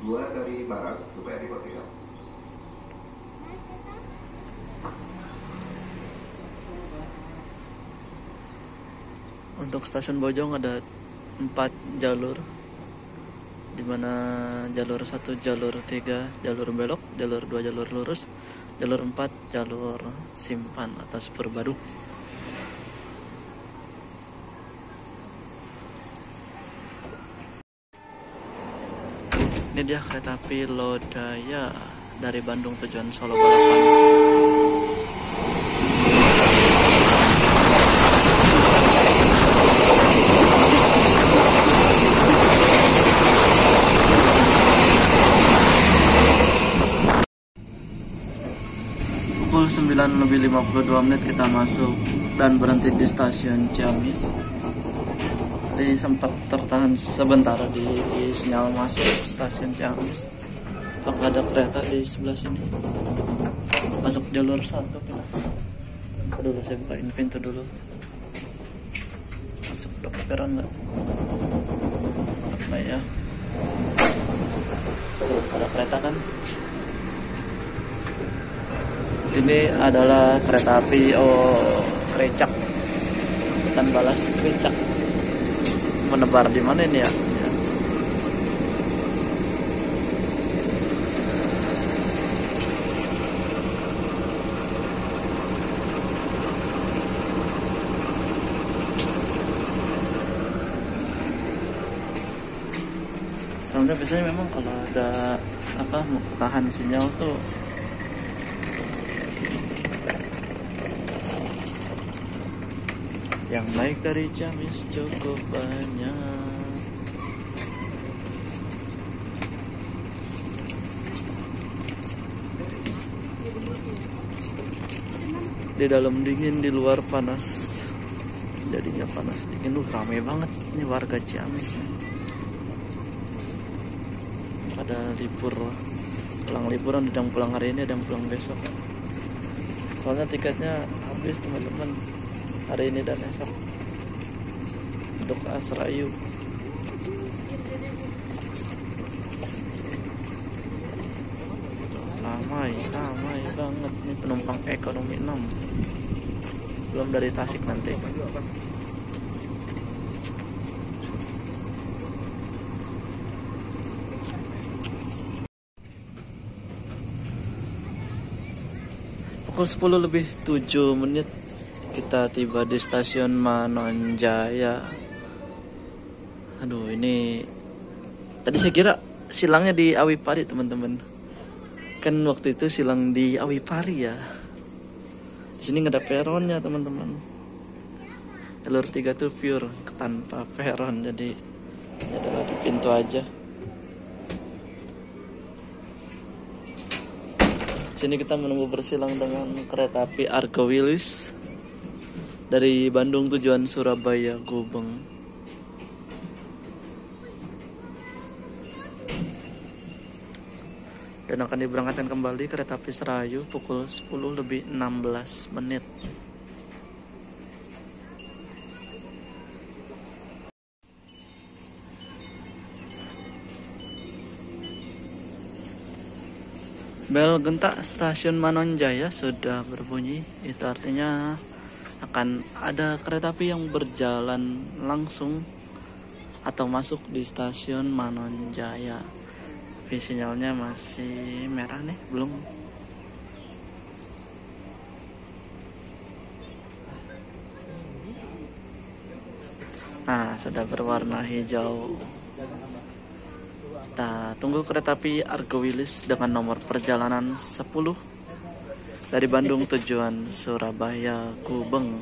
2 dari barat supaya dipertidak. Untuk stasiun Bojong ada 4 jalur. dimana jalur 1 jalur 3 jalur belok, jalur 2 jalur lurus, jalur 4 jalur simpan atau spur baru. Ini dia kereta api Lodaya dari Bandung tujuan Solo Balapan. Pukul 9:52 kita masuk dan berhenti di stasiun Ciamis. Jadi sempat tertahan sebentar di sinyal masuk stasiun Ciamis. Apakah ada kereta di sebelah sini? Masuk jalur 1 kita. Dulu saya bukain pintu dulu. Masuk peron nggak? Apa ya? Ada kereta kan? Ini adalah kereta api Krecak, bukan balas Krecak. Menebar di mana ini ya? Soalnya biasanya memang kalau ada mau ketahan sinyal tuh yang naik dari Ciamis cukup banyak. Di dalam dingin, di luar panas. Jadinya panas dingin. Ramai banget ini warga Ciamis. Pada libur, pulang liburan, ada yang pulang hari ini, ada yang pulang besok. Soalnya tiketnya habis teman-teman. Hari ini dan esok untuk Asrayu. Ramai banget nih penumpang ekonomi 6. Belum dari Tasik nanti. Pukul 10:07 kita tiba di stasiun Manonjaya. Aduh, ini tadi saya kira silangnya di Awipari teman-teman. Kan waktu itu silang di Awipari ya. Di sini nggak ada peronnya teman-teman. Jalur 3 tuh pure tanpa peron, jadi ya adalah di pintu aja. Sini kita menunggu bersilang dengan kereta api Argo Wilis dari Bandung tujuan Surabaya Gubeng. Dan akan diberangkatkan kembali kereta api Serayu pukul 10:16. Bel gentak stasiun Manonjaya sudah berbunyi. Itu artinya akan ada kereta api yang berjalan langsung atau masuk di stasiun Manonjaya. Tapi sinyalnya masih merah nih, belum. Nah, sudah berwarna hijau. Kita tunggu kereta api Argo Wilis dengan nomor perjalanan 10 dari Bandung tujuan Surabaya Gubeng.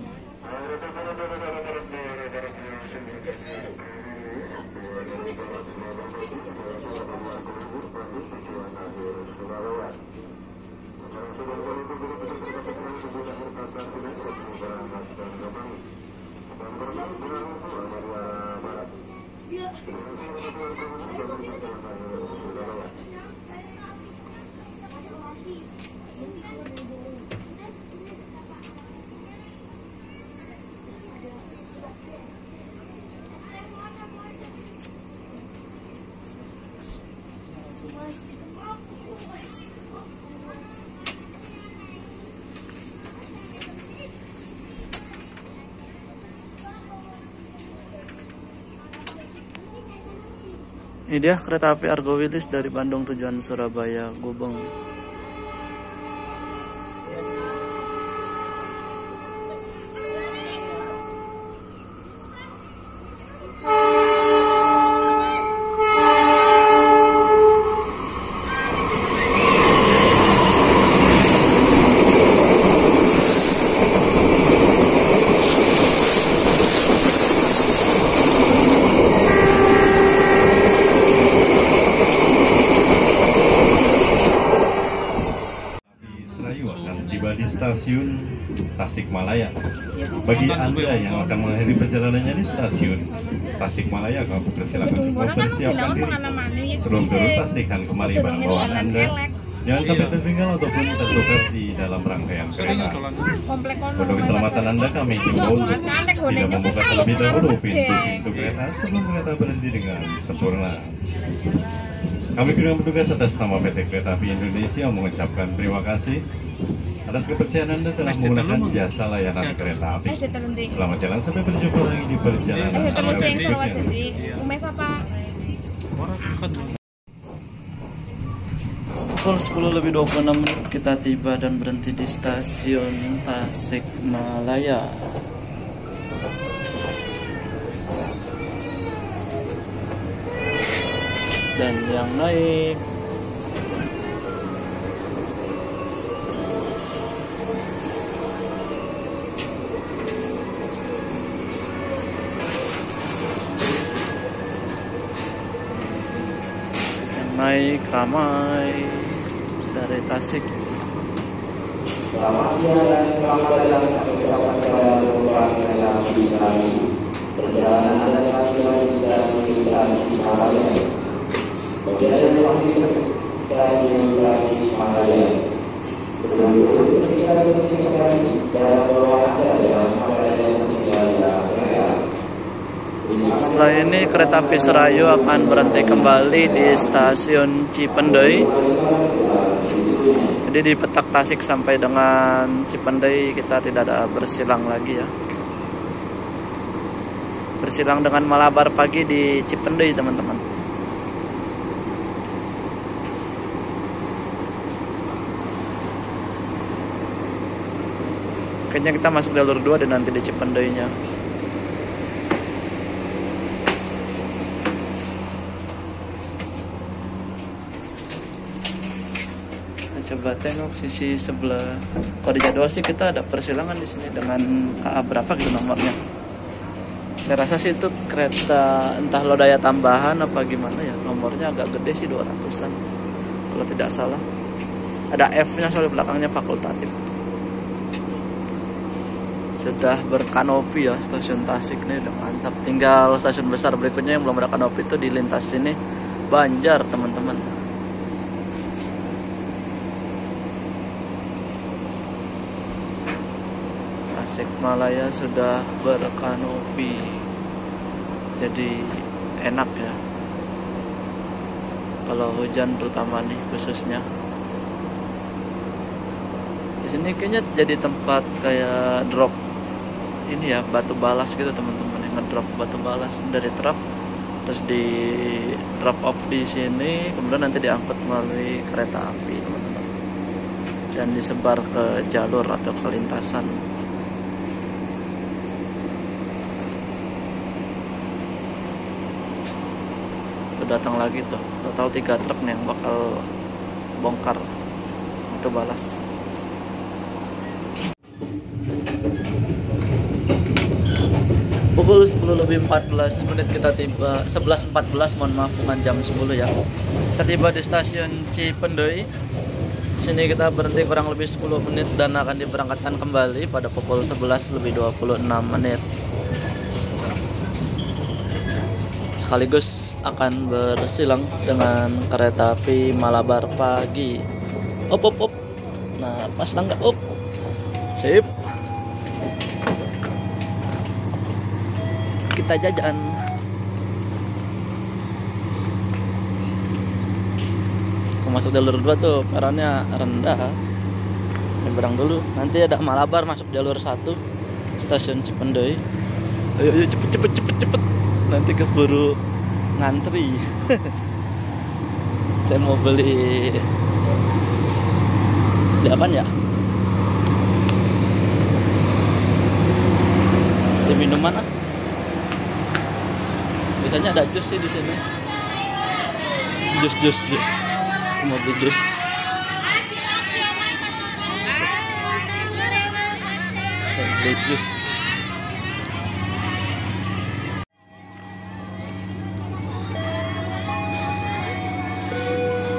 Ini dia kereta api Argo Wilis dari Bandung tujuan Surabaya Gubeng. Serayu akan tiba di stasiun Tasikmalaya. Bagi Anda yang akan mengakhiri perjalanannya di stasiun Tasikmalaya, kami persilakan untuk mempersiapkan diri. Sebelum turun, pastikan kembali barang bawaan Anda. Jangan sampai tertinggal ataupun tertukar di dalam rangkaian kereta. Untuk keselamatan Anda, kami himbau untuk tidak membuka terlebih dahulu pintu kereta sebelum kereta berhenti dengan sempurna. Kami bidang petugas atas nama PT Kereta Api Indonesia mengucapkan terima kasih atas kepercayaan Anda telah menggunakan jasa layanan kereta api. Selamat jalan sampai berjumpa lagi di perjalanan Anda berikutnya. Pukul 10:26 kita tiba dan berhenti di stasiun Tasikmalaya. Dan yang naik ramai dari Tasik. Selamat siang dan selamat datang kami ucapkan kepada penumpang kereta api kami. Perjalanan Anda kami di stasiun Tasikmalaya. Bagi Anda yang menghadiri stasiun Tasikmalaya, sebelum itu kita berhenti kembali dalam bawah Anda dalam keadaan yang tinggal dalam kereta. Setelah ini kereta api Serayu akan berhenti kembali di stasiun Cipendei. Jadi di petak Tasik sampai dengan Cipendei kita tidak ada bersilang lagi ya. Bersilang dengan Malabar pagi di Cipendei teman-teman. Kayaknya kita masuk jalur 2 dan nanti di Cipendei-nya. Coba tengok sisi sebelah. Kalau di jadwal sih kita ada persilangan di sini dengan KA berapa gitu nomornya. Saya rasa sih itu kereta entah lo daya tambahan apa gimana ya. Nomornya agak gede sih 200-an kalau tidak salah. Ada F-nya soal belakangnya fakultatif. Sudah berkanopi ya stasiun Tasik nih, udah mantap. Tinggal stasiun besar berikutnya yang belum ada kanopi itu di lintas sini Banjar teman-teman. Tasikmalaya sudah berkanopi, jadi enak ya kalau hujan terutama nih khususnya. Di sini kayaknya jadi tempat kayak drop ini ya, batu balas gitu teman-teman, yang ngedrop batu balas dari truk terus di drop off di sini, kemudian nanti diangkut melalui kereta api teman-teman dan disebar ke jalur atau ke lintasan. Datang lagi tuh, total 3 truk nih yang bakal bongkar itu balas. Pukul 10:14 kita tiba, 11:14 mohon maaf bukan jam 10 ya. Kita tiba di stasiun Cipendei. Sini kita berhenti kurang lebih 10 menit dan akan diberangkatkan kembali pada pukul 11:26. Sekaligus akan bersilang dengan kereta api Malabar pagi. Op. Nah, pas tangga op. Sip. Kita jajan. Masuk jalur 2 tuh peronnya rendah. Nyebrang dulu. Nanti ada Malabar masuk jalur 1 stasiun Cipendei. Ayo cepet. Nanti keburu ngantri. Saya mau beli apaan ya? Beli minuman ah. Biasanya ada jus sih di sini. Jus. Saya mau beli jus. Beli jus.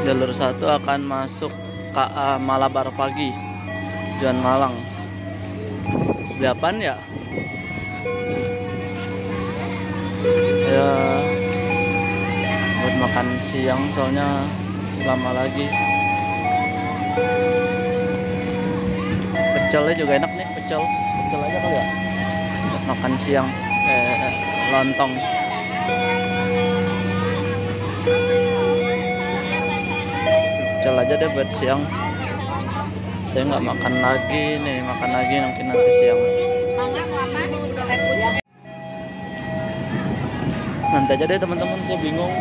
Jalur 1 akan masuk KA Malabar Pagi, Tujuan Malang. Beli apaan ya? Saya buat makan siang soalnya lama lagi. Pecelnya juga enak nih, pecel aja kali ya. Buat makan siang lontong. Pecel aja deh buat siang. Saya nggak makan lagi mungkin nanti siang. Nanti aja deh teman-teman, saya bingung.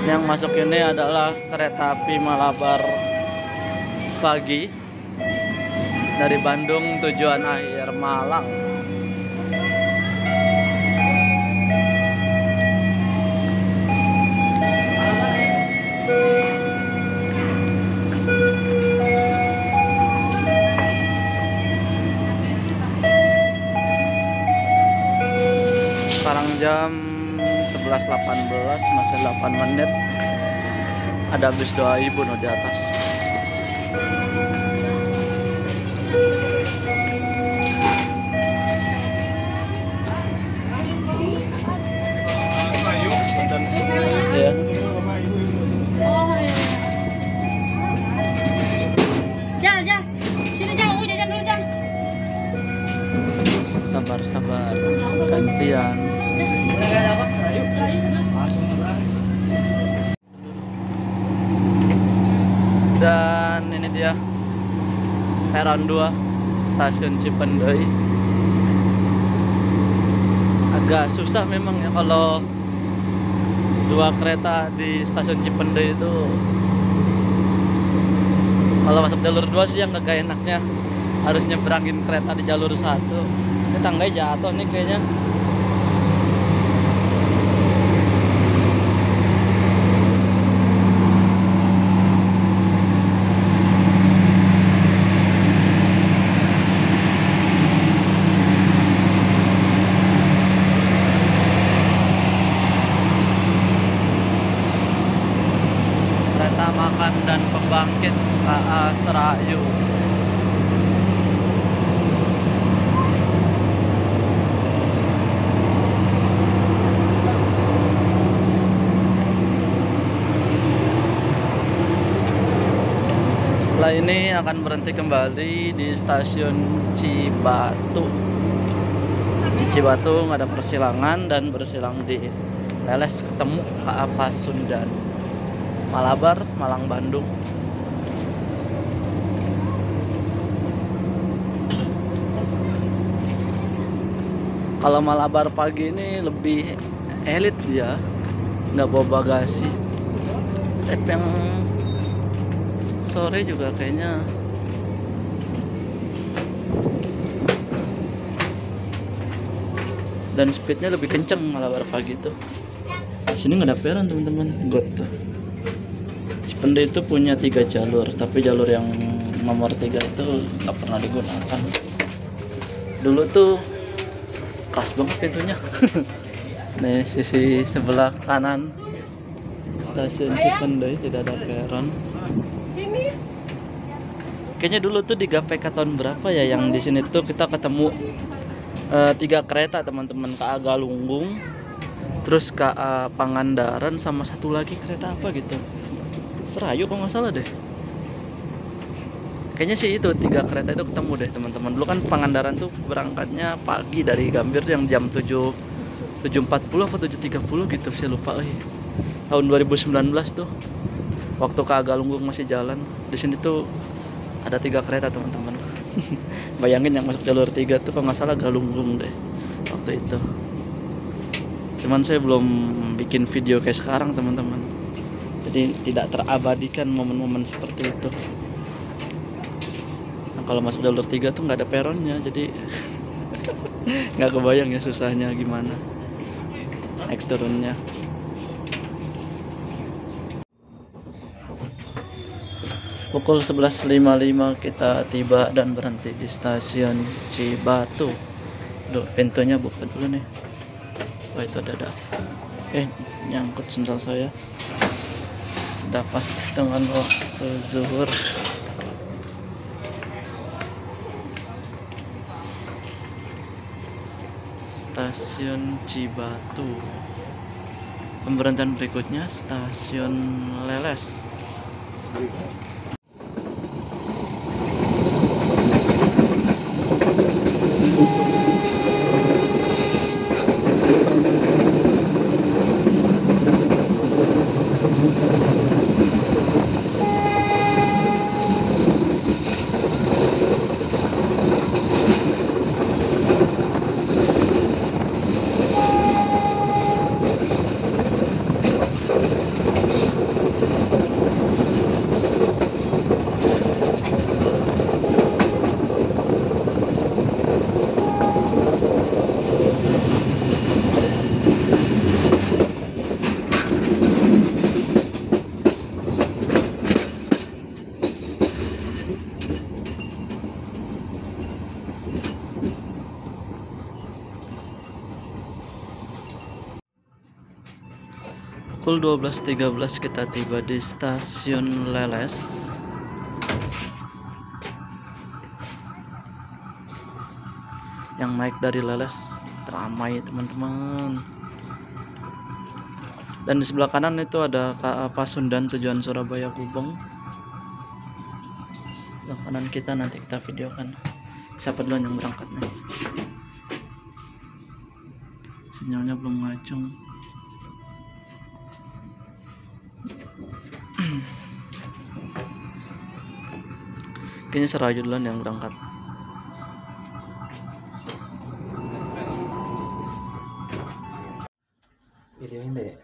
Yang masuk ini adalah kereta api Malabar Pagi dari Bandung tujuan akhir Malang. Sekarang jam 11.18, masih 8 menit. Ada bis doa ibu no di atas. Ya. Jal. Sini Jal, jajan dulu Jal. Sabar, gantian. Dan ini dia peron 2 stasiun Cipendei. Agak susah memang ya kalau dua kereta di stasiun Cipendei itu. Kalau masuk jalur 2 sih yang gak enaknya harus nyebrangin kereta di jalur 1. Ini tangganya jatuh nih kayaknya. Kereta makan dan pembangkit KA Serayu. Setelah ini akan berhenti kembali di stasiun Cibatu. Di Cibatu nggak ada persilangan dan bersilang di Leles ketemu KA Pasundan. Malabar, Malang, Bandung. Kalau Malabar Pagi ini lebih elit dia, nggak bawa bagasi. Tapi yang sore juga kayaknya dan speednya lebih kenceng Malabar Pagi itu. Sini nggak ada peron teman-teman, got tuh. Cipendei itu punya 3 jalur, tapi jalur yang nomor 3 itu nggak pernah digunakan. Dulu tuh keras banget pintunya. Nih sisi sebelah kanan stasiun Cipendei tidak ada peron. Kayaknya dulu tuh di GPK tahun berapa ya yang di sini tuh kita ketemu 3 kereta teman-teman, KA Galunggung, terus KA Pangandaran, sama satu lagi kereta apa gitu. Serayu kalau nggak salah deh. Kayaknya sih itu 3 kereta itu ketemu deh teman-teman. Dulu kan Pangandaran tuh berangkatnya pagi dari Gambir yang jam 7.40 atau 7.30 gitu, saya lupa. Tahun 2019 tuh waktu KA Galunggung masih jalan. Di sini tuh ada 3 kereta teman-teman. Bayangin yang masuk jalur 3 tuh kalau nggak salah Galunggung deh waktu itu. Cuman saya belum bikin video kayak sekarang teman-teman, jadi tidak terabadikan momen-momen seperti itu. Nah, kalau masuk jalur 3 tuh nggak ada peronnya, jadi nggak kebayang ya susahnya gimana naik turunnya. Pukul 11.55 kita tiba dan berhenti di stasiun Cibatu. Duh, pintunya buka dulu nih. Oh, itu ada. Nyangkut sendal saya. Sudah pas dengan waktu zuhur. Stasiun Cibatu. Pemberhentian berikutnya stasiun Leles. Pukul 12.13 kita tiba di stasiun Leles. Yang naik dari Leles ramai teman-teman. Dan di sebelah kanan itu ada Pasundan tujuan Surabaya Gubeng. Sebelah kanan kita nanti kita videokan siapa duluan yang berangkat nih. Sinyalnya belum ngacung. Kayaknya Seraju duluan yang berangkat. Videoin deh.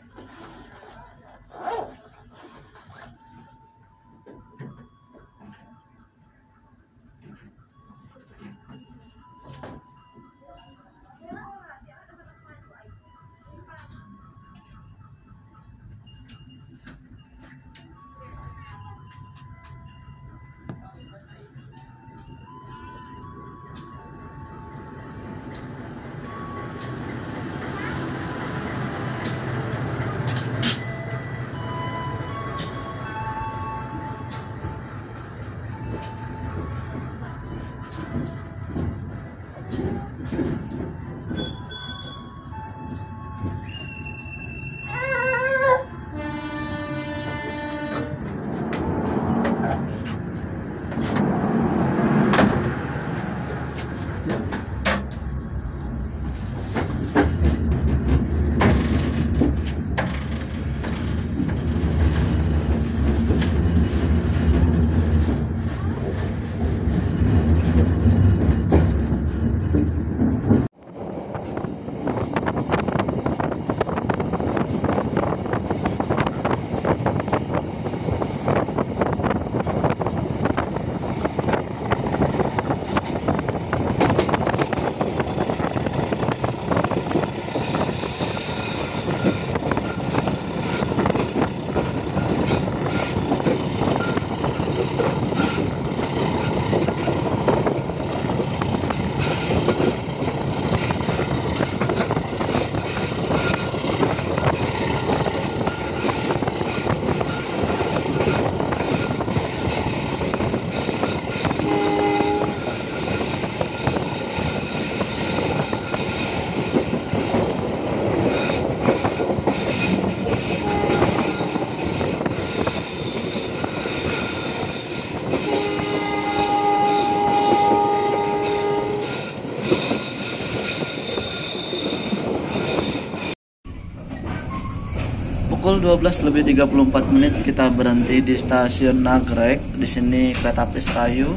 Pukul 12.34 kita berhenti di stasiun Nagrek. Di sini kereta api Serayu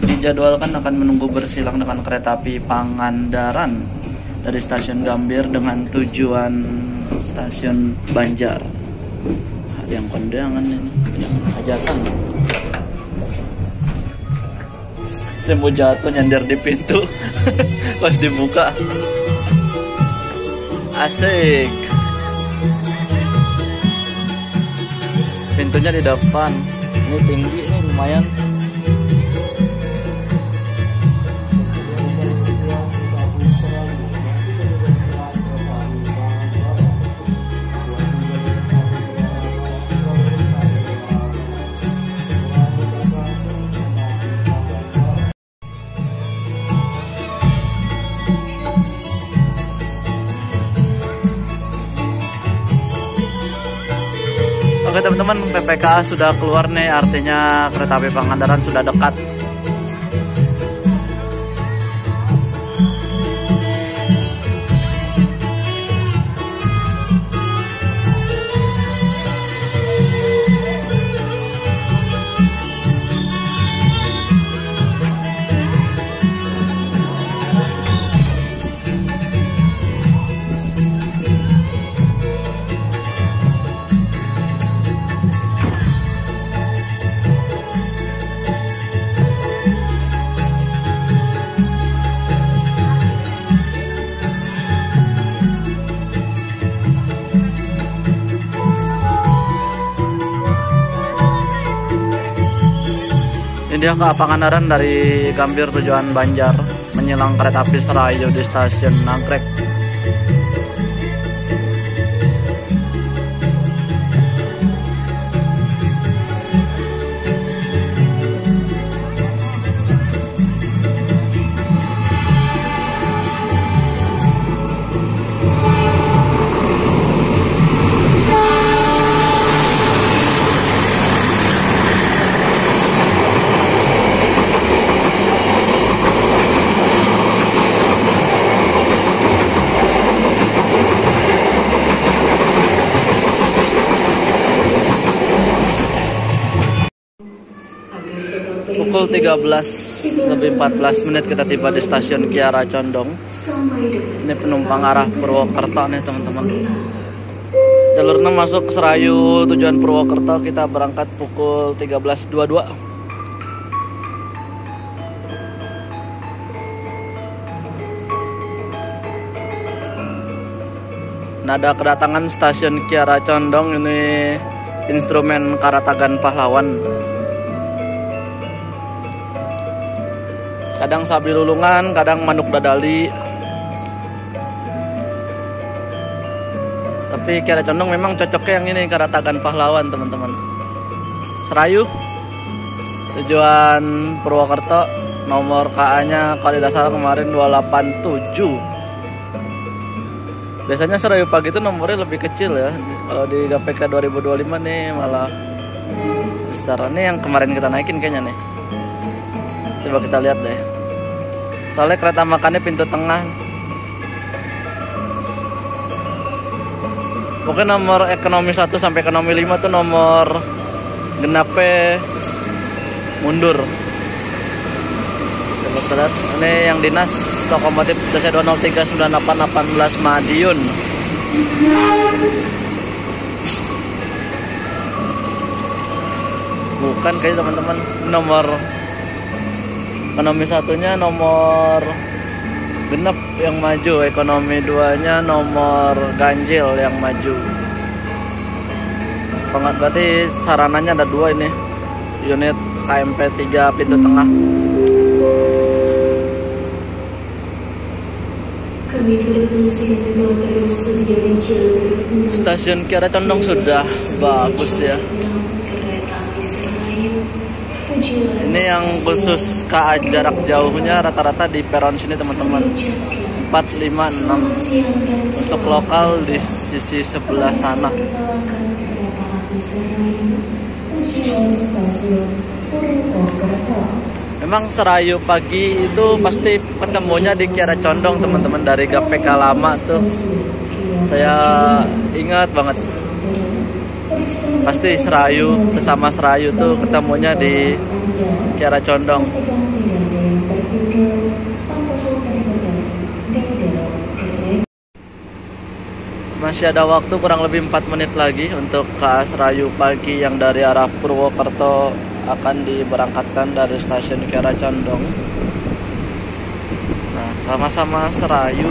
dijadwalkan akan menunggu bersilang dengan kereta api Pangandaran dari stasiun Gambir dengan tujuan stasiun Banjar. Ada yang kondangan ini, yang hajatan. Saya mau jatuh nyender di pintu pas dibuka. Asik. Pintunya di depan. Ini tinggi, ini lumayan. Oke teman-teman, PPKA sudah keluar nih, artinya kereta api Pangandaran sudah dekat. Ini dia ke Pangandaran dari Gambir tujuan Banjar, menyelang kereta api Serayu di stasiun Nagrek. Pukul 13:14 kita tiba di stasiun Kiara Condong. Ini penumpang arah Purwokerto nih teman-teman. Jalurnya masuk Serayu tujuan Purwokerto, kita berangkat pukul 13.22. Nah, ada kedatangan stasiun Kiara Condong, ini instrumen Karatagan Pahlawan. Kadang Sabri Lulungan, kadang Manuk Dadali. Tapi Kiara Condong memang cocoknya yang ini, Karatagan Pahlawan teman-teman. Serayu tujuan Purwokerto, nomor KA-nya kalau tidak salah kemarin 287. Biasanya Serayu pagi itu nomornya lebih kecil ya. Kalau di GPK 2025 nih malah besar. Ini yang kemarin kita naikin kayaknya nih. Coba kita lihat deh. Soalnya kereta makannya pintu tengah. Pokoknya nomor ekonomi 1 sampai ekonomi 5 tuh nomor genapnya mundur. Coba kita lihat. Ini yang dinas lokomotif DC2039818 Madiun. Bukan kayaknya teman-teman. Nomor ekonomi 1-nya nomor genep yang maju, ekonomi 2-nya nomor ganjil yang maju. Berarti sarananya ada 2 ini. Unit KMP 3 pintu tengah. Stasiun Kiara Condong sudah bagus ya. Ini yang khusus KA jarak jauhnya rata-rata di peron sini teman-teman 456. Untuk lokal di sisi sebelah sana. Memang Serayu pagi itu pasti ketemunya di Kiara Condong teman-teman. Dari GPK lama tuh saya ingat banget. Pasti Serayu, sesama Serayu tuh ketemunya di Kiara Condong. Masih ada waktu kurang lebih 4 menit lagi untuk KA Serayu Pagi yang dari arah Purwokerto akan diberangkatkan dari stasiun Kiara Condong. Nah, sama-sama Serayu.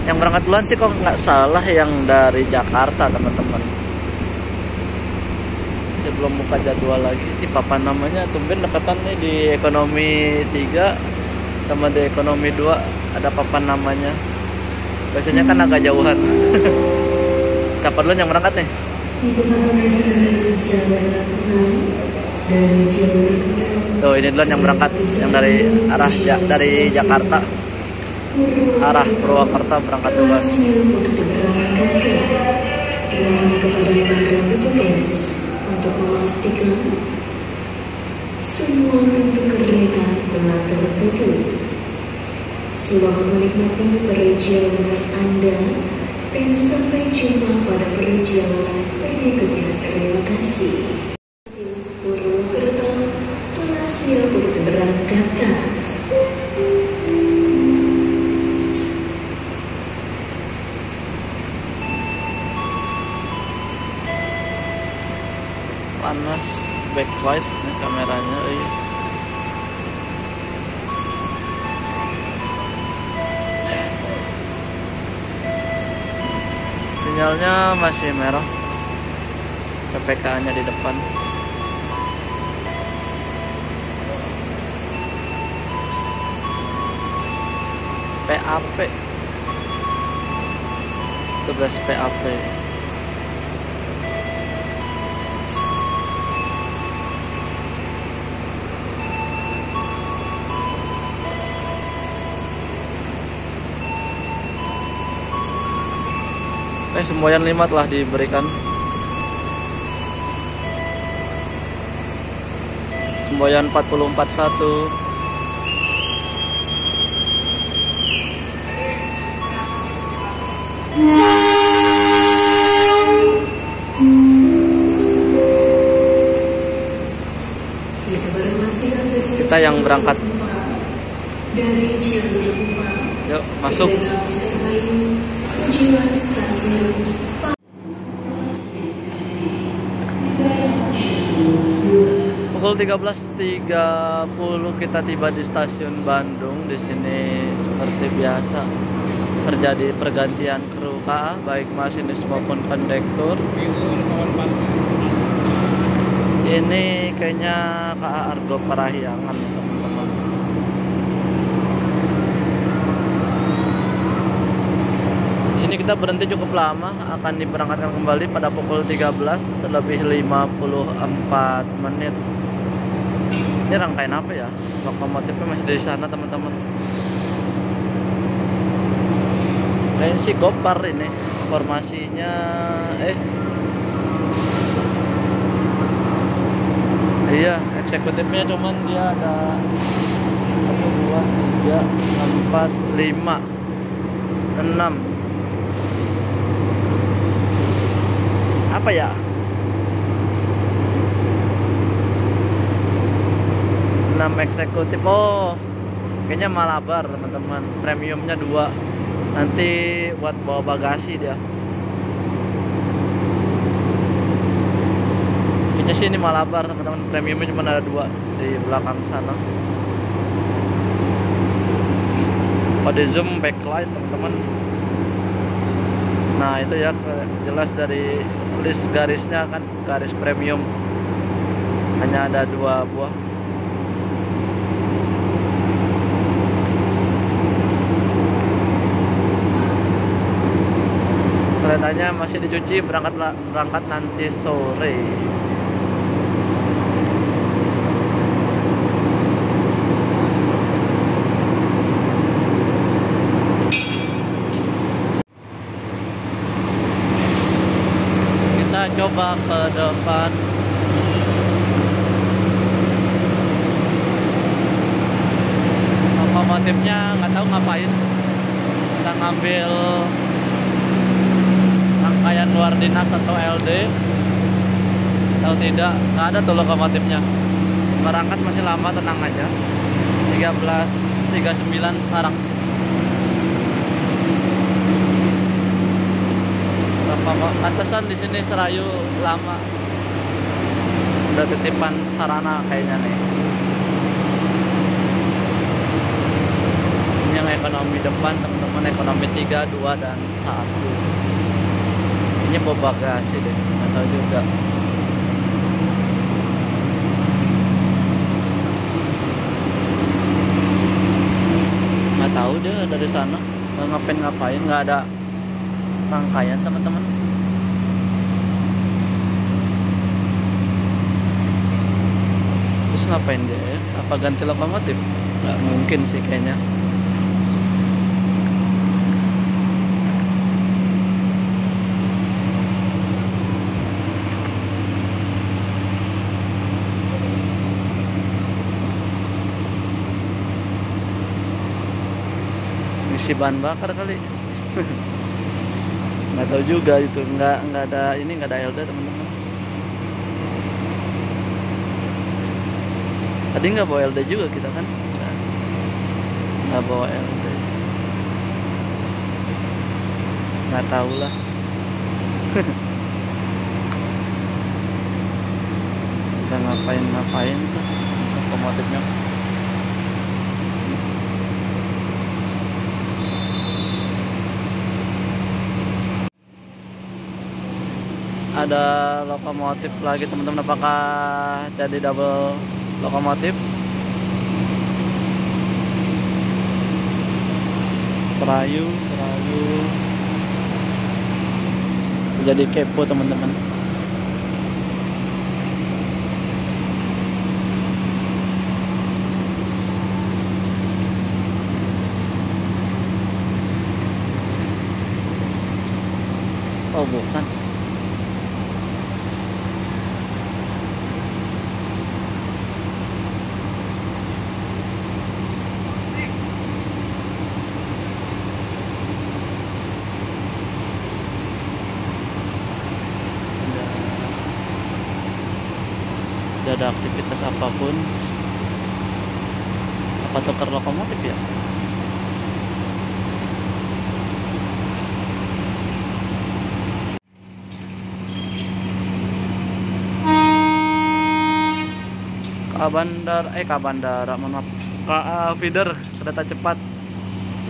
Yang berangkat duluan sih kok nggak salah yang dari Jakarta, teman-teman. Sebelum buka jadwal lagi, di papan namanya tumben dekatan nih di ekonomi 3 sama di ekonomi 2 ada papan namanya. Biasanya kan agak jauhan. Siapa duluan yang berangkat nih? Tuh, ini duluan yang berangkat, yang dari arah dari Jakarta arah Purwokerto berangkat duluan. Kepada para petugas untuk memastikan semua pintu kereta telah tertutup. Selamat menikmati perjalanan Anda dan sampai jumpa pada perjalanan berikutnya. Terima kasih. Purwokerto telah siap untuk diberangkatkan. Panas backlight nih kameranya. Sinyalnya masih merah, PPK-nya di depan. PAP, tugas PAP. Semboyan 5 telah diberikan. Semboyan 4041. Kita yang berangkat dari Cianjur. Yuk, masuk. Tujuan stasiun Pukul 13.30 kita tiba di stasiun Bandung. Di sini seperti biasa terjadi pergantian kru KA, baik masinis maupun kondektur. Ini kayaknya KA Argo Parahyangan, teman-teman. Di sini kita berhenti cukup lama, akan diberangkatkan kembali pada pukul 13 lebih 54 menit. Ini rangkaian apa ya? Lokomotifnya masih dari sana, teman-teman. Kayaknya si Gopar ini formasinya. Iya, eksekutifnya cuman dia ada 1, 2, 3, 4, 5, 6. Apa ya? 6 eksekutif. Oh, kayaknya Malabar, teman-teman. Premiumnya 2. Nanti buat bawa bagasi dia. Kayaknya sih ini Malabar, teman-teman. Premiumnya cuma ada 2 di belakang sana. Pada zoom backlight, teman-teman. Nah, itu ya jelas dari list garisnya kan, garis premium. Hanya ada 2 buah. Keretanya masih dicuci, berangkat nanti sore. Kita coba ke depan. Lokomotifnya nggak tahu ngapain. Kita ngambil rangkaian luar dinas atau LD, tahu tidak, nggak ada tuh lokomotifnya. Berangkat masih lama, tenang aja. 13.39 sekarang. Pantesan di sini Serayu lama. Udah titipan sarana kayaknya nih. Ini yang ekonomi depan teman-teman, ekonomi 3, 2 dan 1. Ini bawa bagasi deh, nggak tahu juga. Nggak tahu deh dari sana nggak ngapain, nggak ada rangkaian teman-teman. Terus ngapain dia ya? Apa ganti lokomotif? Nggak mungkin sih kayaknya. Isi bahan bakar kali. Nggak tahu juga itu, nggak ada ini, nggak ada LD teman-teman. Tadi nggak bawa LD juga kita kan, nggak bawa LD, nggak tahu lah. Kita ngapain tuh lokomotifnya. Ada lokomotif lagi teman-teman, apakah jadi double lokomotif? Serayu jadi kepo teman-teman. Oh bukan. Tidak ada aktivitas apapun. Apa tukar lokomotif ya? Kabandara, mohon maaf. Feeder kereta cepat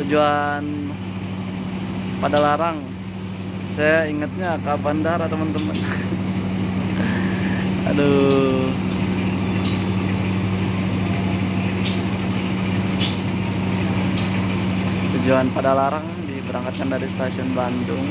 tujuan Padalarang. Saya ingatnya Kabandara teman-teman. Aduh. Tujuan Padalarang diberangkatkan dari stasiun Bandung.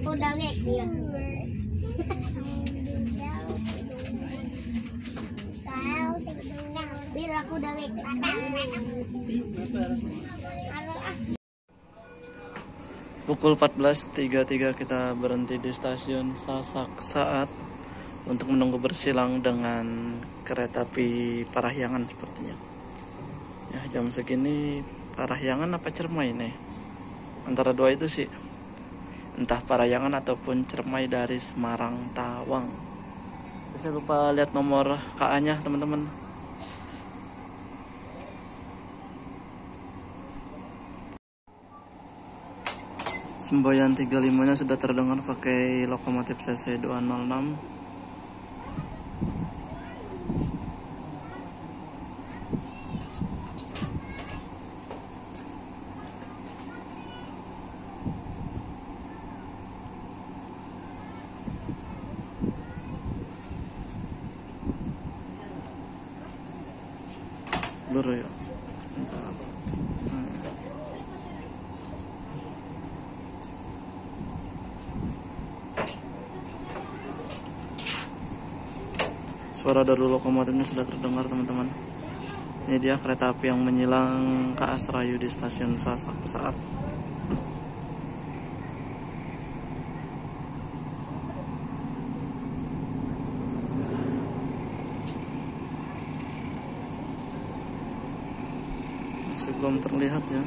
Aku udah lihat dia. Biar aku udah lihat. Pukul 14.33 kita berhenti di stasiun Sasak Saat untuk menunggu bersilang dengan kereta api Parahyangan sepertinya. Ya, jam segini Parahyangan apa Cermai nih? Antara dua itu sih. Entah Parahyangan ataupun Cermai dari Semarang Tawang. Saya lupa lihat nomor KA-nya teman-teman. Semboyan 35-nya sudah terdengar pakai lokomotif CC 206. Blur ya. Suara dari lokomotifnya sudah terdengar teman-teman. Ini dia kereta api yang menyilang KS Rayu di stasiun Sasak Pesaat. Masih belum terlihat ya.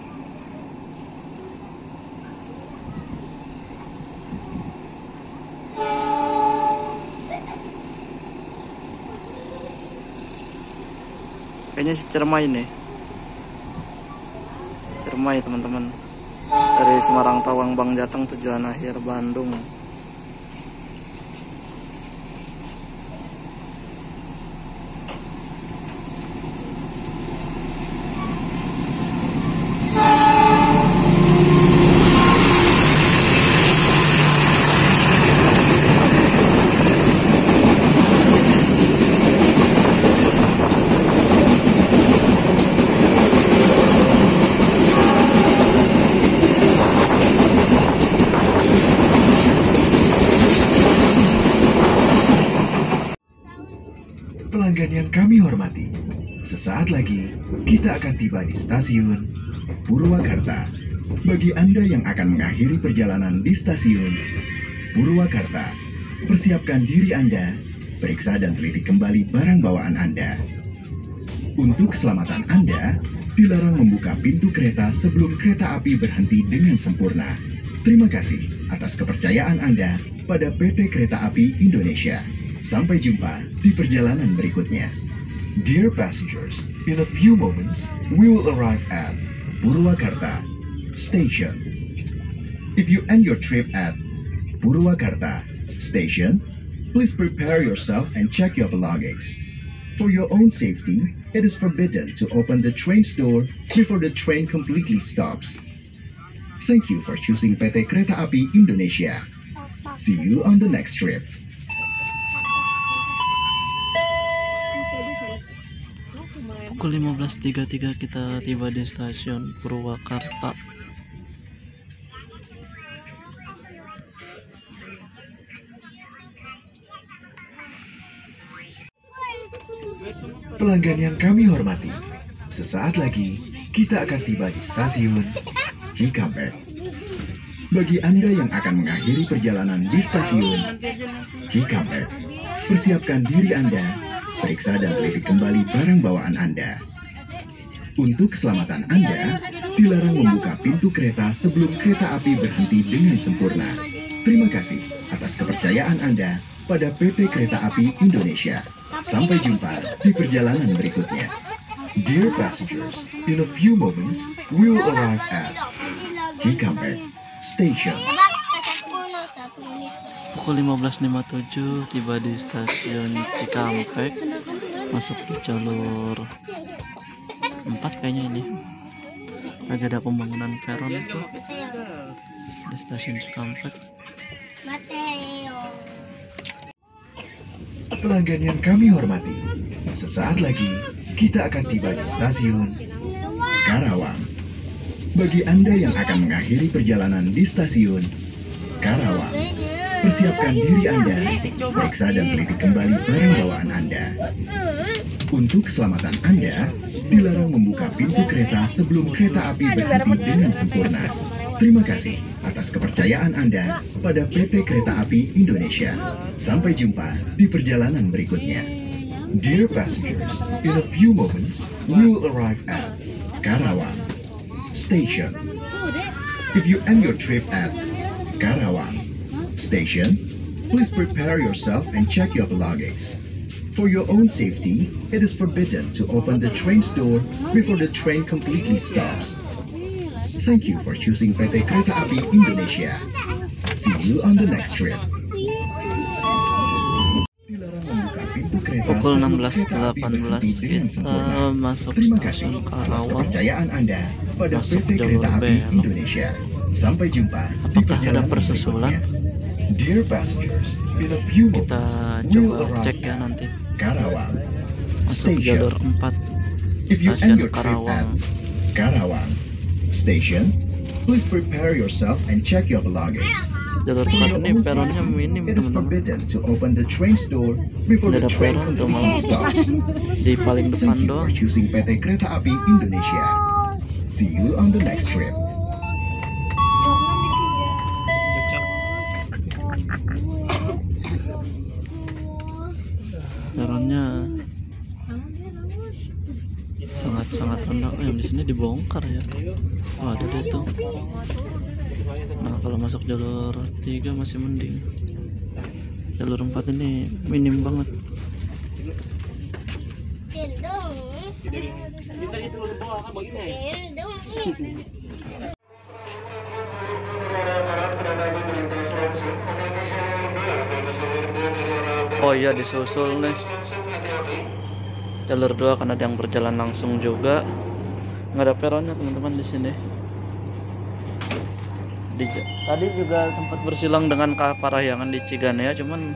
Kayaknya si Ciremai nih. Ciremai teman-teman. Dari Semarang Tawang Bang Jateng tujuan akhir Bandung. Pelanggan yang kami hormati, sesaat lagi kita akan tiba di stasiun Purwakarta. Bagi Anda yang akan mengakhiri perjalanan di stasiun Purwakarta, persiapkan diri Anda, periksa dan teliti kembali barang bawaan Anda. Untuk keselamatan Anda, dilarang membuka pintu kereta sebelum kereta api berhenti dengan sempurna. Terima kasih atas kepercayaan Anda pada PT Kereta Api Indonesia. Sampai jumpa di perjalanan berikutnya. Dear passengers, in a few moments, we will arrive at Purwakarta Station. If you end your trip at Purwakarta Station, please prepare yourself and check your belongings. For your own safety, it is forbidden to open the train's door before the train completely stops. Thank you for choosing PT Kereta Api Indonesia. See you on the next trip. Pukul 15.33 kita tiba di stasiun Purwakarta. Pelanggan yang kami hormati, sesaat lagi kita akan tiba di stasiun Cikampek. Bagi Anda yang akan mengakhiri perjalanan di stasiun Cikampek, persiapkan diri Anda, periksa dan teliti kembali barang bawaan Anda. Untuk keselamatan Anda, dilarang membuka pintu kereta sebelum kereta api berhenti dengan sempurna. Terima kasih atas kepercayaan Anda pada PT Kereta Api Indonesia. Sampai jumpa di perjalanan berikutnya. Dear passengers, in a few moments, we will arrive at Cikampek Station. Pukul 15.57 tiba di stasiun Cikampek. Masuk di jalur 4 kayaknya ini. Lagi ada pembangunan peron itu di stasiun Cikampek. Pelanggan yang kami hormati, sesaat lagi kita akan tiba di stasiun Karawang. Bagi Anda yang akan mengakhiri perjalanan di stasiun Karawang, persiapkan diri Anda, periksa dan teliti kembali barang bawaan Anda. Untuk keselamatan Anda, dilarang membuka pintu kereta sebelum kereta api berhenti dengan sempurna. Terima kasih atas kepercayaan Anda pada PT Kereta Api Indonesia. Sampai jumpa di perjalanan berikutnya. Dear passengers, in a few moments, we will arrive at Karawang Station. If you end your trip at Karawang Station, please prepare yourself and check your belongings. For your own safety, it is forbidden to open the train's door before the train completely stops. Thank you for choosing PT Kereta Api Indonesia. See you on the next trip. Pukul 16.18 kita masuk stasiun Karawang. Kepercayaan Anda pada Masuk PT jalur Kereta Api belok. Indonesia. Sampai jumpa di Apakah ada perjalanan persusulan? berikutnya. Dear passengers, in a few Kita moments, we will coba cek arrive ya at nanti. Karawang Masuk Station. jalur 4 If you end stasiun your trip at Karawang. Karawang Station, please prepare yourself and check your belongings. jalur For 4 your ini own peronnya safety, minim it is teman-teman. forbidden to open the train's door before Tidak the ada train peron tuh completely malah stops. di paling depan Thank you doang. for choosing PT Kereta Api Indonesia. See you on the next trip. Peronnya sangat-sangat rendah. Yang di sini dibongkar ya. Oh, ada deh tuh. Nah, kalau masuk jalur 3 masih mending. Jalur 4 ini minim banget. Oh iya, disusul nih. Jalur 2 kan ada yang berjalan langsung juga. Nggak ada peronnya teman-teman di sini. Tadi juga sempat bersilang dengan Kak Parahyangan di Ciganea, cuman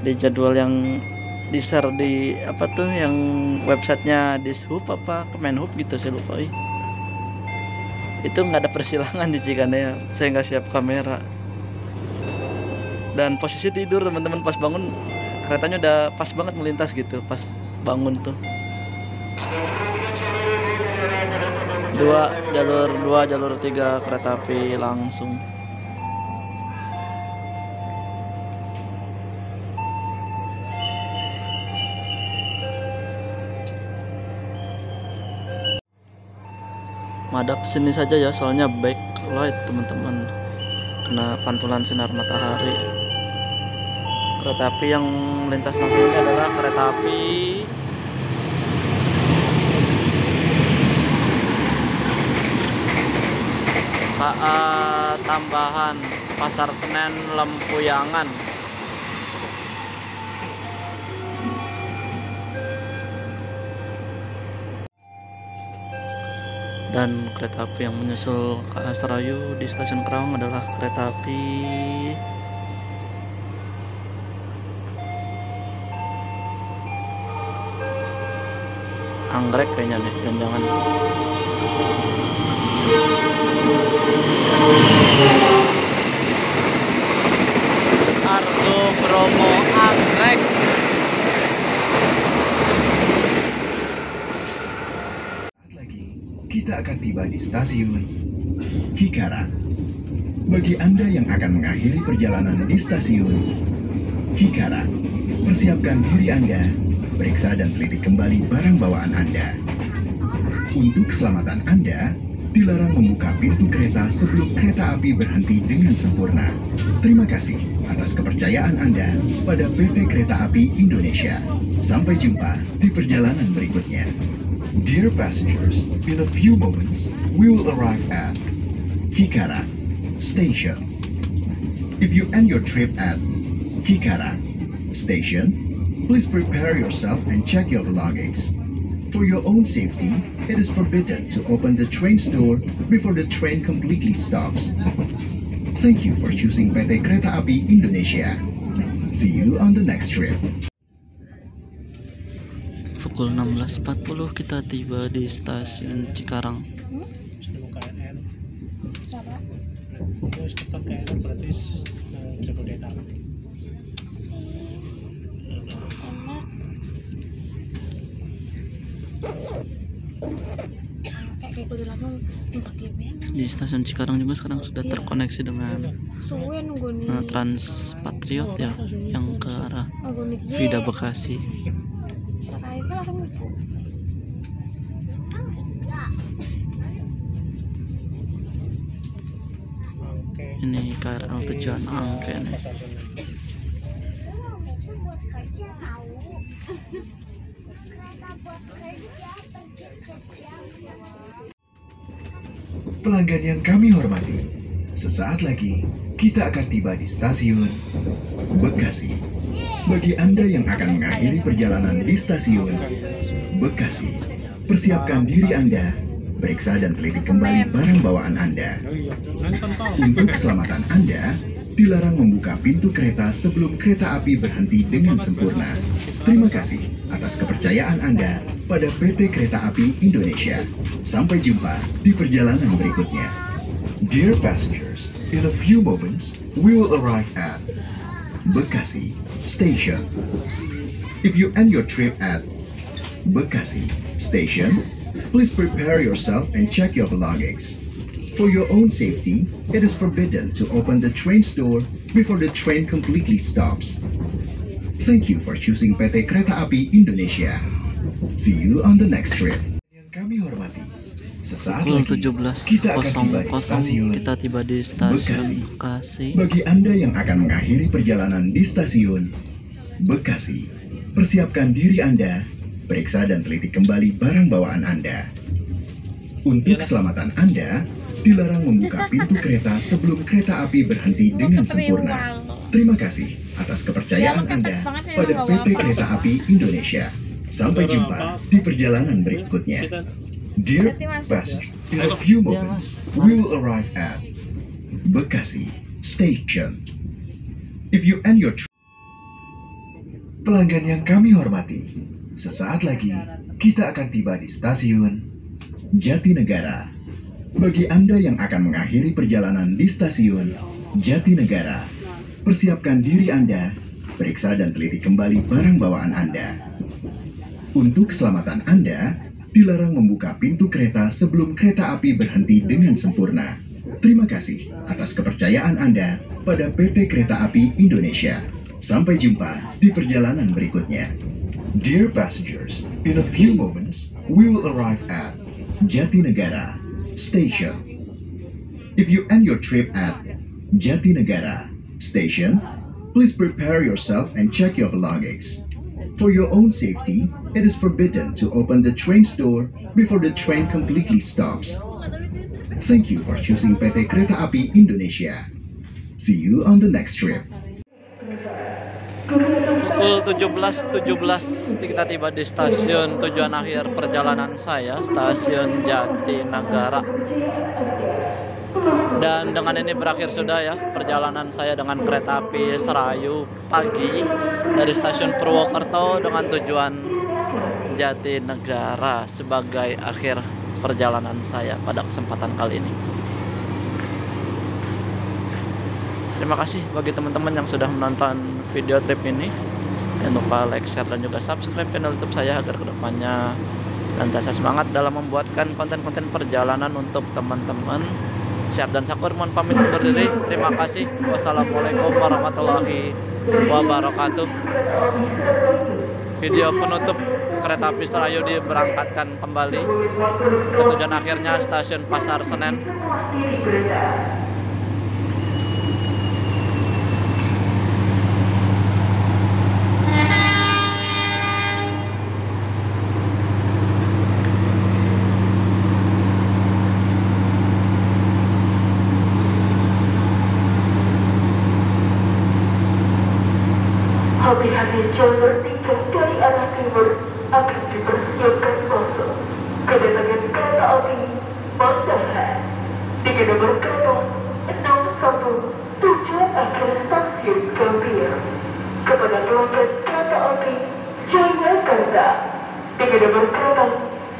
di jadwal yang di-share di apa tuh yang websitenya Dishub apa Kemenhub gitu, saya lupa. Itu nggak ada persilangan di Ciganea. Saya nggak siap kamera. Dan posisi tidur teman-teman, pas bangun keretanya udah pas banget melintas gitu pas bangun tuh. Jalur 2 jalur 3 kereta api langsung. Madap sini saja ya, soalnya backlight teman-teman, kena pantulan sinar matahari. Kereta api yang melintas nanti ini adalah kereta api KA Tambahan Pasar Senen Lempuyangan. Dan kereta api yang menyusul KA Serayu di stasiun Kerawang adalah kereta api Anggrek kayaknya nih, jangan-jangan. Argo Bromo Anggrek. Lagi, kita akan tiba di stasiun Cikarang. Bagi Anda yang akan mengakhiri perjalanan di stasiun Cikarang, persiapkan diri Anda, periksa dan teliti kembali barang bawaan Anda. Untuk keselamatan Anda, dilarang membuka pintu kereta sebelum kereta api berhenti dengan sempurna. Terima kasih atas kepercayaan Anda pada PT Kereta Api Indonesia. Sampai jumpa di perjalanan berikutnya. Dear passengers, in a few moments, we will arrive at Cikarang Station. If you end your trip at Cikarang Station, please prepare yourself and check your belongings. For your own safety, it is forbidden to open the train's door before the train completely stops. Thank you for choosing PT Kereta Api Indonesia. See you on the next trip. Pukul 16.40 kita tiba di stasiun Cikarang. Terus ketat kayak berarti Jabodetabek. Di stasiun Cikarang juga sekarang sudah terkoneksi dengan Trans Patriot ya, yang ke arah Vida Bekasi. Ini KRL tujuan Angke nih. Pelanggan yang kami hormati, sesaat lagi kita akan tiba di stasiun Bekasi. Bagi Anda yang akan mengakhiri perjalanan di stasiun Bekasi, persiapkan diri Anda, periksa dan teliti kembali barang bawaan Anda. Untuk keselamatan Anda, dilarang membuka pintu kereta sebelum kereta api berhenti dengan sempurna. Terima kasih atas kepercayaan Anda pada PT Kereta Api Indonesia. Sampai jumpa di perjalanan berikutnya. Dear passengers, in a few moments, we will arrive at Bekasi Station. If you end your trip at Bekasi Station, please prepare yourself and check your belongings. For your own safety, it is forbidden to open the train's door before the train completely stops. Thank you for choosing PT Kereta Api Indonesia. See you on the next trip. Yang kami hormati, sesaat lagi kita akan tiba di stasiun Bekasi. Bagi Anda yang akan mengakhiri perjalanan di stasiun Bekasi, persiapkan diri Anda, periksa dan teliti kembali barang bawaan Anda. Untuk keselamatan Anda, dilarang membuka pintu kereta sebelum kereta api berhenti dengan sempurna. Terima kasih atas kepercayaan Anda pada PT Kereta Api Indonesia. Sampai jumpa di perjalanan berikutnya. Dear passengers, in a few moments, we will arrive at Bekasi Station. If you end your pelanggan yang kami hormati, sesaat lagi kita akan tiba di stasiun Jatinegara. Bagi Anda yang akan mengakhiri perjalanan di stasiun Jatinegara, persiapkan diri Anda, periksa dan teliti kembali barang bawaan Anda. Untuk keselamatan Anda, dilarang membuka pintu kereta sebelum kereta api berhenti dengan sempurna. Terima kasih atas kepercayaan Anda pada PT Kereta Api Indonesia. Sampai jumpa di perjalanan berikutnya. Dear passengers, in a few moments, we will arrive at Jatinegara Station. If you end your trip at Jatinegara Station, please prepare yourself and check your belongings. For your own safety, it is forbidden to open the train's door before the train completely stops. Thank you for choosing PT Kereta Api Indonesia. See you on the next trip. Pukul 17.17 kita tiba di stasiun tujuan akhir perjalanan saya, stasiun Jatinegara. Dan dengan ini berakhir sudah ya perjalanan saya dengan kereta api Serayu pagi dari stasiun Purwokerto dengan tujuan Jatinegara sebagai akhir perjalanan saya pada kesempatan kali ini. Terima kasih bagi teman-teman yang sudah menonton video trip ini. Jangan lupa like, share, dan juga subscribe channel YouTube saya agar kedepannya senantiasa semangat dalam membuatkan konten-konten perjalanan untuk teman-teman. Syar dan Sakur mohon pamit undur diri. Terima kasih. Wassalamualaikum warahmatullahi wabarakatuh. Video penutup kereta api Serayu diberangkatkan kembali ke tujuan akhirnya stasiun Pasar Senen. Habis-habis jalur 3 dari arah timur akan dipersiapkan masuk kedatangan kereta api Mandala dengan nomor kereta 61 tujuan akhir stasiun Gambir. Kepada pelanggan kereta api Jayakarta dengan nomor kereta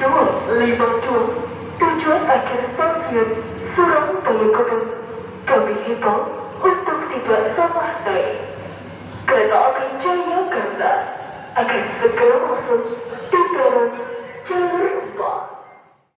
252 tujuan akhir stasiun Surabaya, kami himbau untuk tidak salah naik. Kereta api Jayakarta akan segera masuk di peron